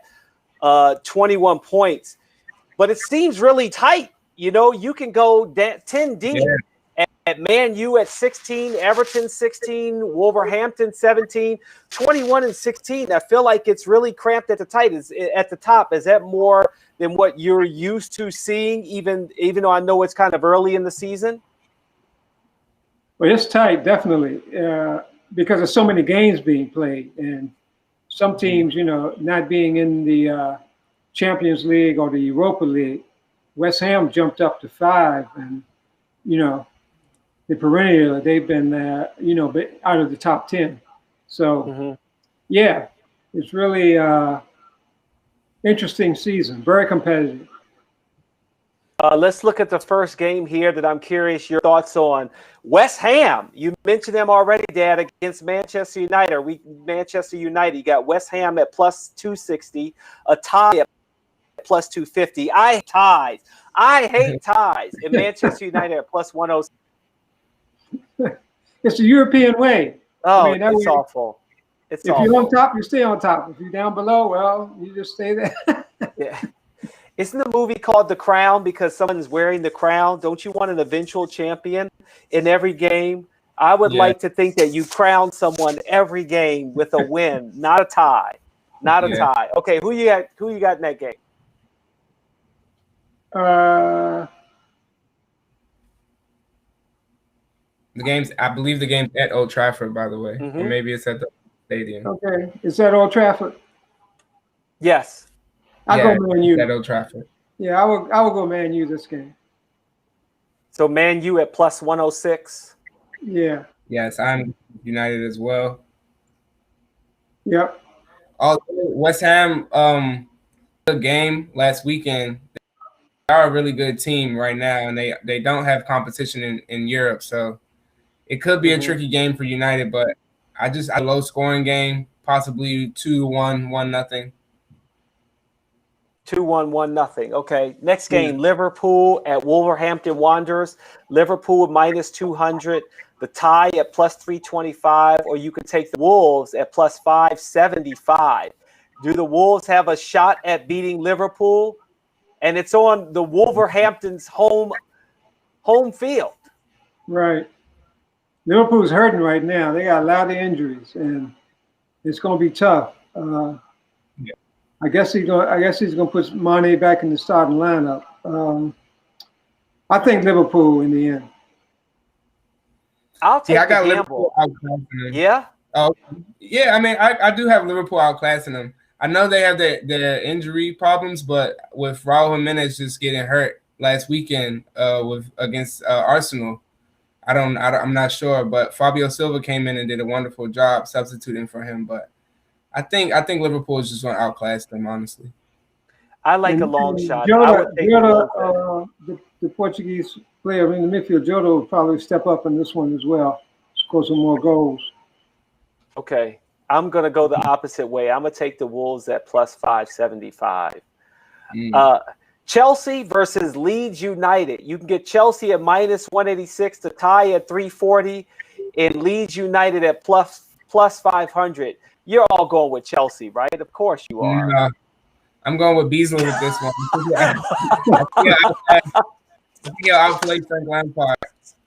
Speaker 1: 21 points, but it seems really tight. You can go 10 deep at Man U at 16, Everton 16, Wolverhampton 17, 21 and 16. I feel like it's really cramped at the top. Is that more than what you're used to seeing, even though I know it's kind of early in the season?
Speaker 5: Well, it's tight, definitely, because there's so many games being played, and some teams, not being in the Champions League or the Europa League. West Ham jumped up to 5, and the perennial they've been out of the top 10. So yeah, it's really interesting season, very competitive.
Speaker 1: Let's look at the first game here that I'm curious your thoughts on. West Ham, you mentioned them already, Dad, against Manchester United. Manchester United, you got West Ham at plus 260, a tie at plus 250. I hate ties. And Manchester United at plus 106.
Speaker 5: It's the European way.
Speaker 1: Oh, it's awful. If
Speaker 5: you're on top, you stay on top. If you're down below, well, you just stay there.
Speaker 1: Yeah. Isn't the movie called The Crown because someone's wearing the crown? Don't you want an eventual champion in every game? I would like to think that you crown someone every game with a win, not a tie. Not a tie. Okay, who you got in that game?
Speaker 6: I believe the game's at Old Trafford, by the way, or
Speaker 1: Mhm.
Speaker 6: maybe it's at the stadium.
Speaker 5: Okay, is that Old Trafford?
Speaker 1: Yes.
Speaker 5: I
Speaker 6: Yeah,
Speaker 5: go Man
Speaker 6: it's at
Speaker 5: U.
Speaker 6: Old Trafford.
Speaker 5: Yeah, I will go Man U this game.
Speaker 1: So Man U at plus 106.
Speaker 5: Yeah.
Speaker 6: Yes, I'm United as well.
Speaker 5: Yep.
Speaker 6: Also, West Ham, good game last weekend. They are a really good team right now, and they don't have competition in Europe, so it could be a tricky game for United. But a low scoring game, possibly 2-1, 1-0.
Speaker 1: 2-1, 1-0. Okay. Next game, Liverpool at Wolverhampton Wanderers. Liverpool minus 200. The tie at plus 325, or you could take the Wolves at plus 575. Do the Wolves have a shot at beating Liverpool? And it's on the Wolverhampton's home field.
Speaker 5: Right. Liverpool's hurting right now. They got a lot of injuries, and it's going to be tough. I guess he's going to put Mane back in the starting lineup. I think Liverpool in the end.
Speaker 1: I'll take
Speaker 6: I got
Speaker 1: the
Speaker 6: Liverpool
Speaker 1: gamble.
Speaker 6: outclassing them.
Speaker 1: Yeah?
Speaker 6: Oh, yeah. I mean, I do have Liverpool outclassing them. I know they have their injury problems, but with Raul Jimenez just getting hurt last weekend against Arsenal, I'm not sure. But Fabio Silva came in and did a wonderful job substituting for him. But I think Liverpool is just going to outclass them, honestly.
Speaker 1: I like a long shot. I would take
Speaker 5: the Portuguese player in the midfield, Jota, will probably step up in this one as well, score some more goals.
Speaker 1: Okay. I'm going to go the opposite way. I'm going to take the Wolves at plus 575. Chelsea versus Leeds United. You can get Chelsea at minus 186, the tie at 340, and Leeds United at plus 500. You're all going with Chelsea, right? Of course you are.
Speaker 6: I'm going with Beasley with this one. I think he'll outplay Frank Lampard.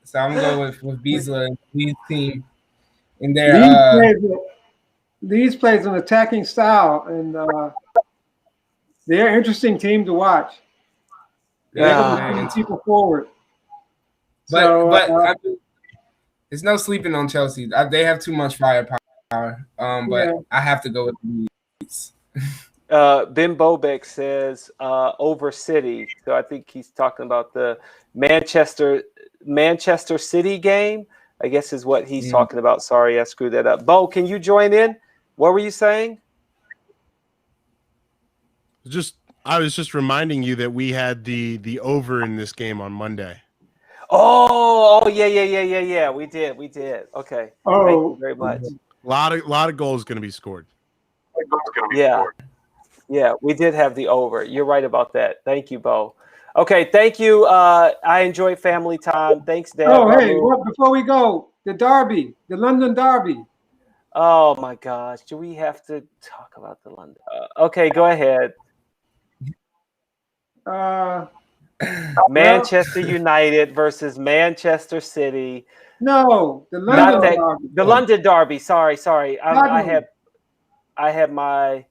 Speaker 6: So I'm going with Beasley and his team in their
Speaker 5: Leeds plays an attacking style, and they're an interesting team to watch. They're people forward.
Speaker 6: But there's no sleeping on Chelsea. They have too much firepower. But I have to go with Leeds.
Speaker 1: Ben Bobek says over City. So I think he's talking about the Manchester City game, I guess is what he's talking about. Sorry, I screwed that up. Bo, can you join in? What were you saying?
Speaker 4: I was just reminding you that we had the over in this game on Monday.
Speaker 1: Oh, yeah. We did. Okay.
Speaker 5: Oh,
Speaker 1: thank you very much.
Speaker 4: A lot of goals going to be scored.
Speaker 1: Yeah, we did have the over. You're right about that. Thank you, Bo. Okay, thank you. I enjoy family time. Thanks, Dad.
Speaker 5: Oh, hey, before we go, the London Derby.
Speaker 1: Oh my gosh, do we have to talk about the London? Okay, go ahead. Manchester United versus Manchester City.
Speaker 5: No, the London Derby.
Speaker 1: The London Derby. Sorry. I had my.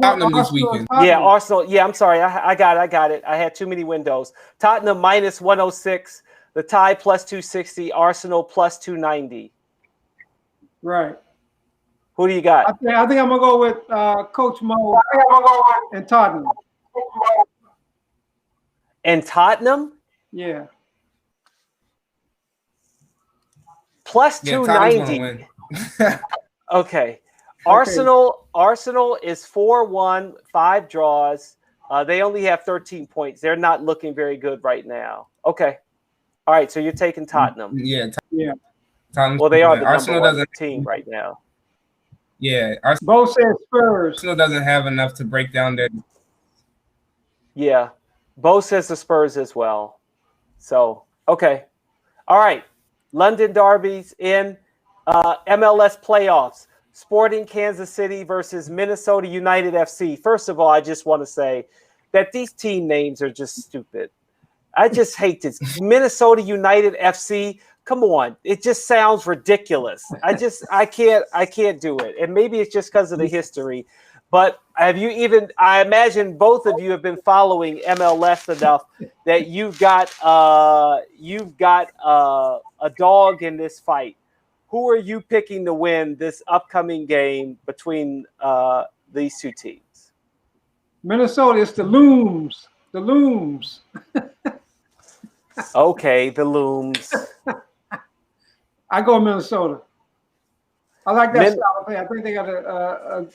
Speaker 6: Tottenham this weekend.
Speaker 1: Yeah, Arsenal. Yeah, I'm sorry. I got it. I had too many windows. Tottenham minus 106. The tie plus 260. Arsenal plus 290.
Speaker 5: Right.
Speaker 1: Who do you got?
Speaker 5: I think I'm gonna go with Coach Mo and Tottenham.
Speaker 1: And Tottenham?
Speaker 5: Yeah.
Speaker 1: Plus 290. Okay. Arsenal is 4-1, 5 draws. They only have 13 points. They're not looking very good right now. Okay. All right, so you're taking Tottenham.
Speaker 6: Yeah.
Speaker 1: Well, they are the number one team right now.
Speaker 6: Yeah.
Speaker 5: Both said Spurs.
Speaker 6: Arsenal doesn't have enough to break down their.
Speaker 1: Yeah. Bo says the Spurs as well. So, okay. All right. London Derbies in MLS playoffs. Sporting Kansas City versus Minnesota United FC. First of all, I just want to say that these team names are just stupid. I just hate this. Minnesota United FC. Come on. It just sounds ridiculous. I can't do it. And maybe it's just because of the history. But have you even? I imagine both of you have been following MLS enough that you've got a dog in this fight. Who are you picking to win this upcoming game between these two teams?
Speaker 5: Minnesota, it's the Looms. The Looms.
Speaker 1: Okay, the Looms.
Speaker 5: I go Minnesota. I like that style of play. I think they got a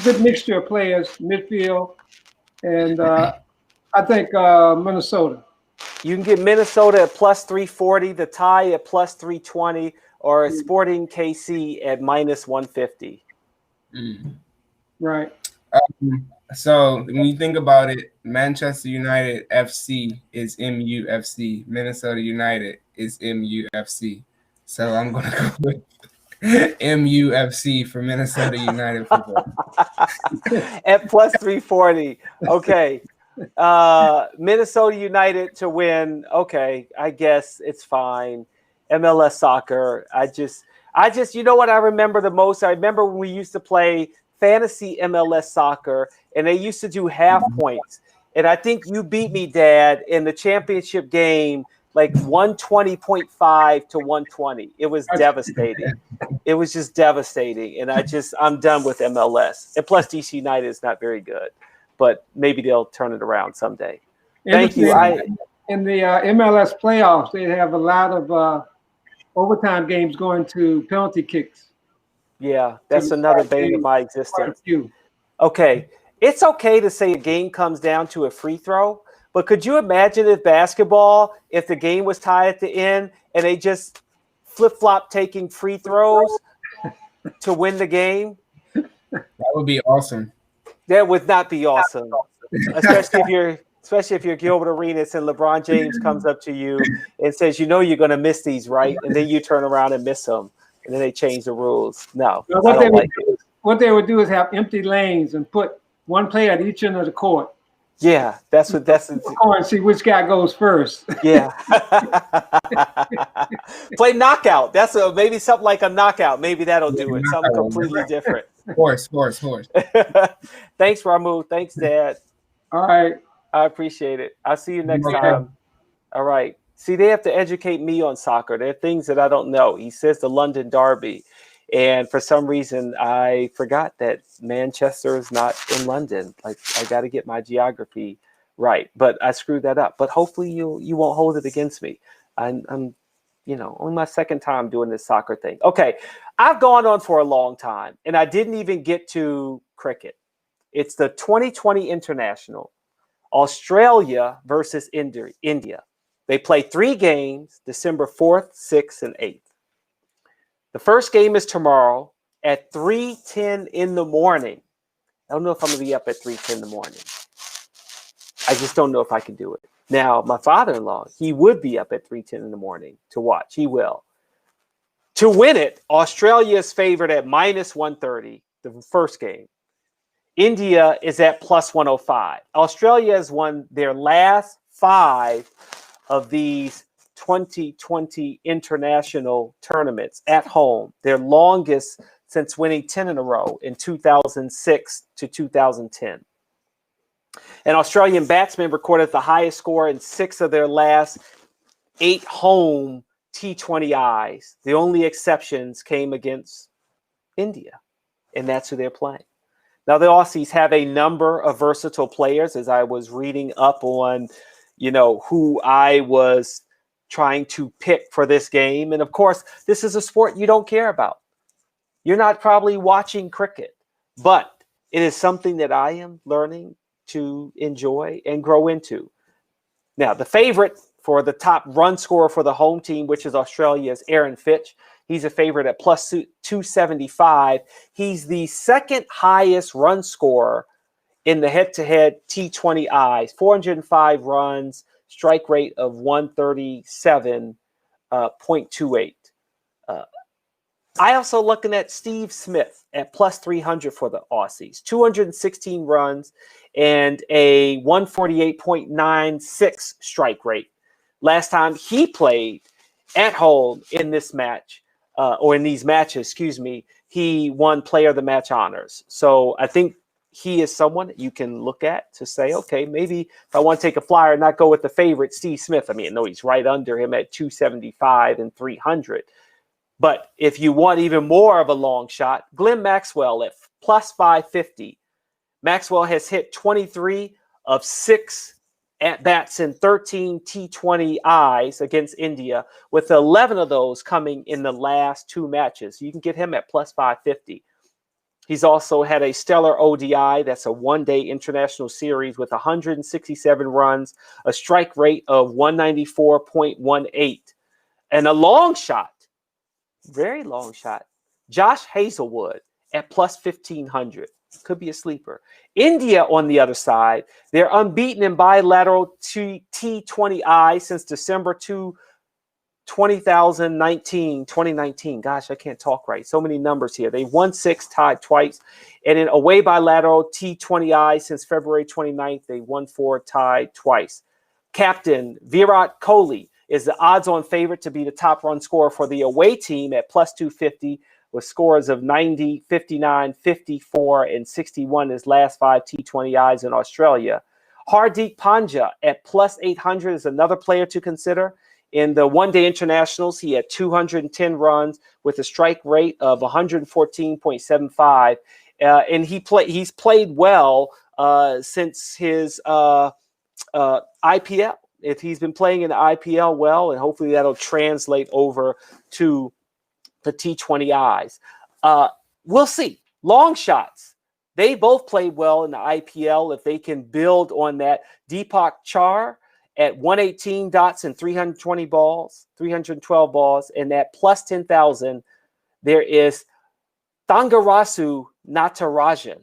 Speaker 5: good mixture of players, midfield, and I think Minnesota.
Speaker 1: You can get Minnesota at plus 340, the tie at plus 320, or Sporting KC at minus 150.
Speaker 5: Right.
Speaker 6: So when you think about it, Manchester United FC is MUFC. Minnesota United is MUFC. So I'm going to go with MUFC for Minnesota United football.
Speaker 1: At plus 340. Okay. Minnesota United to win. Okay. I guess it's fine. MLS soccer. I just, you know what I remember the most? I remember when we used to play fantasy MLS soccer and they used to do half points. And I think you beat me, Dad, in the championship game, like 120.5 to 120. It was devastating. It was just devastating. And I'm done with MLS. And plus DC United is not very good, but maybe they'll turn it around someday. Thank you.
Speaker 5: In the MLS playoffs, they have a lot of overtime games going to penalty kicks.
Speaker 1: Yeah, that's another bane of my existence.
Speaker 5: Okay.
Speaker 1: It's okay to say a game comes down to a free throw, but could you imagine if basketball, if the game was tied at the end and they just flip-flop taking free throws to win the game?
Speaker 6: That would be awesome.
Speaker 1: That would not be awesome, especially if you're Gilbert Arenas and LeBron James comes up to you and says, you know you're going to miss these, right? And then you turn around and miss them, and then they change the rules. No,
Speaker 5: what they would do is have empty lanes and put one player at each end of the court.
Speaker 1: Yeah, that's
Speaker 5: and see which guy goes first.
Speaker 1: Yeah. Play knockout. That's maybe something like a knockout. Maybe that'll do it. Something completely different.
Speaker 6: Horse.
Speaker 1: Thanks, Ramu. Thanks, Dad.
Speaker 5: All right.
Speaker 1: I appreciate it. I'll see you next time. All right. See, they have to educate me on soccer. There are things that I don't know. He says the London Derby. And for some reason, I forgot that Manchester is not in London. Like, I got to get my geography right. But I screwed that up. But hopefully you won't hold it against me. I'm only my second time doing this soccer thing. Okay, I've gone on for a long time, and I didn't even get to cricket. It's the 2020 International, Australia versus India. They play 3 games, December 4th, 6th, and 8th. The first game is tomorrow at 3:10 in the morning. I don't know if I'm going to be up at 3:10 in the morning. I just don't know if I can do it. Now, my father-in-law, he would be up at 3:10 in the morning to watch. He will. To win it, Australia is favored at minus 130, the first game. India is at plus 105. Australia has won their last 5 of these 2020 international tournaments at home, their longest since winning 10 in a row in 2006 to 2010. An Australian batsman recorded the highest score in 6 of their last 8 home T20Is. The only exceptions came against India, and that's who they're playing. Now, the Aussies have a number of versatile players, as I was reading up on, who I was trying to pick for this game. And of course, this is a sport you don't care about. You're not probably watching cricket, but it is something that I am learning to enjoy and grow into. Now, the favorite for the top run scorer for the home team, which is Australia, is Aaron Fitch. He's a favorite at plus 275. He's the second highest run scorer in the head-to-head T20Is, 405 runs, strike rate of 137.28. I also looking at Steve Smith at plus 300 for the Aussies, 216 runs and a 148.96 strike rate. Last time he played at home in this match, or in these matches, he won player of the match honors. So I think he is someone that you can look at to say, okay, maybe if I want to take a flyer and not go with the favorite, Steve Smith. I mean, I know he's right under him at 275 and 300. But if you want even more of a long shot, Glenn Maxwell at plus 550. Maxwell has hit 23 of 6 at-bats and 13 T20Is against India, with 11 of those coming in the last 2 matches. You can get him at plus 550. He's also had a stellar ODI. That's a one-day international series with 167 runs, a strike rate of 194.18. And a long shot, very long shot, Josh Hazelwood at plus 1,500. Could be a sleeper. India, on the other side, they're unbeaten in bilateral T20I since December 2019. Gosh, I can't talk right. So many numbers here. They won 6, tied twice. And in away bilateral T20I since February 29th, they won 4, tied twice. Captain Virat Kohli is the odds-on favorite to be the top run scorer for the away team at plus 250, with scores of 90, 59, 54, and 61 in his last 5 T20Is in Australia. Hardik Pandya at plus 800 is another player to consider. In the one-day internationals, he had 210 runs with a strike rate of 114.75. And he's played well since his IPL. If he's been playing in the IPL well, and hopefully that'll translate over to the T20Is. We'll see. Long shots. They both played well in the IPL. If they can build on that, Deepak Char at 118 dots and 312 balls, and that plus 10,000, there is Thangarasu Natarajan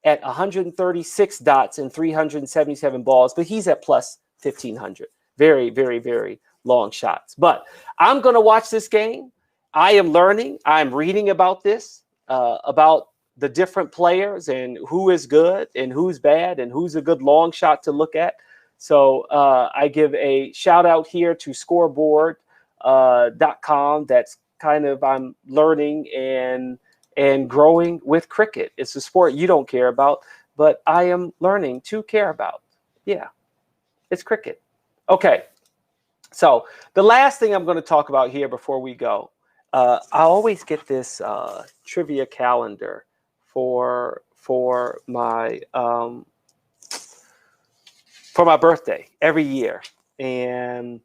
Speaker 1: at 136 dots and 377 balls, but he's at plus 1,500. Very, very, very long shots. But I'm going to watch this game. I am learning. I'm reading about this, about the different players and who is good and who's bad and who's a good long shot to look at. So I give a shout out here to scoreboard.com. That's kind of, I'm learning and growing with cricket. It's a sport you don't care about, but I am learning to care about. Yeah, it's cricket. Okay. So the last thing I'm going to talk about here before we go, I always get this trivia calendar for my birthday every year, and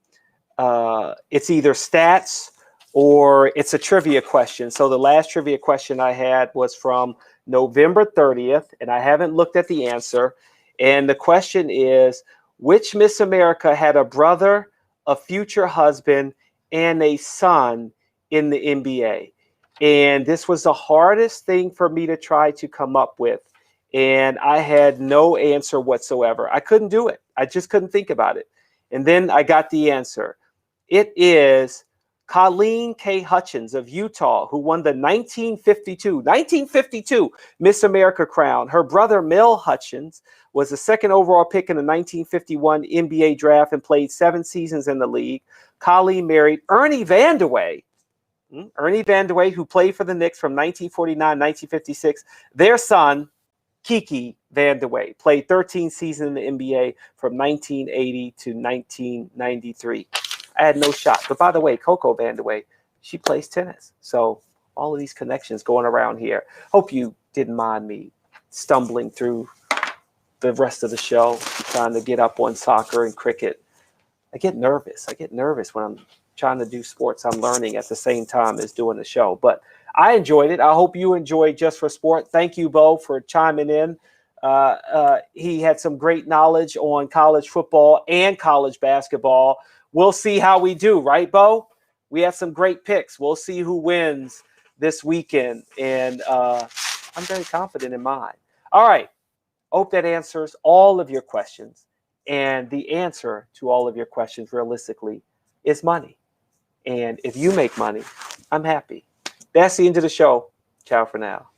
Speaker 1: it's either stats or it's a trivia question. So the last trivia question I had was from November 30th, and I haven't looked at the answer. And the question is, which Miss America had a brother, a future husband, and a son in the NBA? And this was the hardest thing for me to try to come up with. And I had no answer whatsoever. I couldn't do it. I just couldn't think about it. And then I got the answer. It is Colleen K. Hutchins of Utah, who won the 1952 Miss America crown. Her brother, Mel Hutchins, was the second overall pick in the 1951 NBA draft and played 7 seasons in the league. Colleen married Ernie Vandeweghe, who played for the Knicks from 1949 to 1956. Their son, Kiki Vandeweghe, played 13 seasons in the NBA from 1980 to 1993. I had no shot. But by the way, Coco Vandeweghe, she plays tennis. So all of these connections going around here. Hope you didn't mind me stumbling through the rest of the show, trying to get up on soccer and cricket. I get nervous. When I'm trying to do sports I'm learning at the same time as doing the show. But I enjoyed it. I hope you enjoyed Just for Sport. Thank you, Bo, for chiming in. He had some great knowledge on college football and college basketball. We'll see how we do, right, Bo? We have some great picks. We'll see who wins this weekend. And I'm very confident in mine. All right. Hope that answers all of your questions. And the answer to all of your questions, realistically, is money. And if you make money, I'm happy. That's the end of the show. Ciao for now.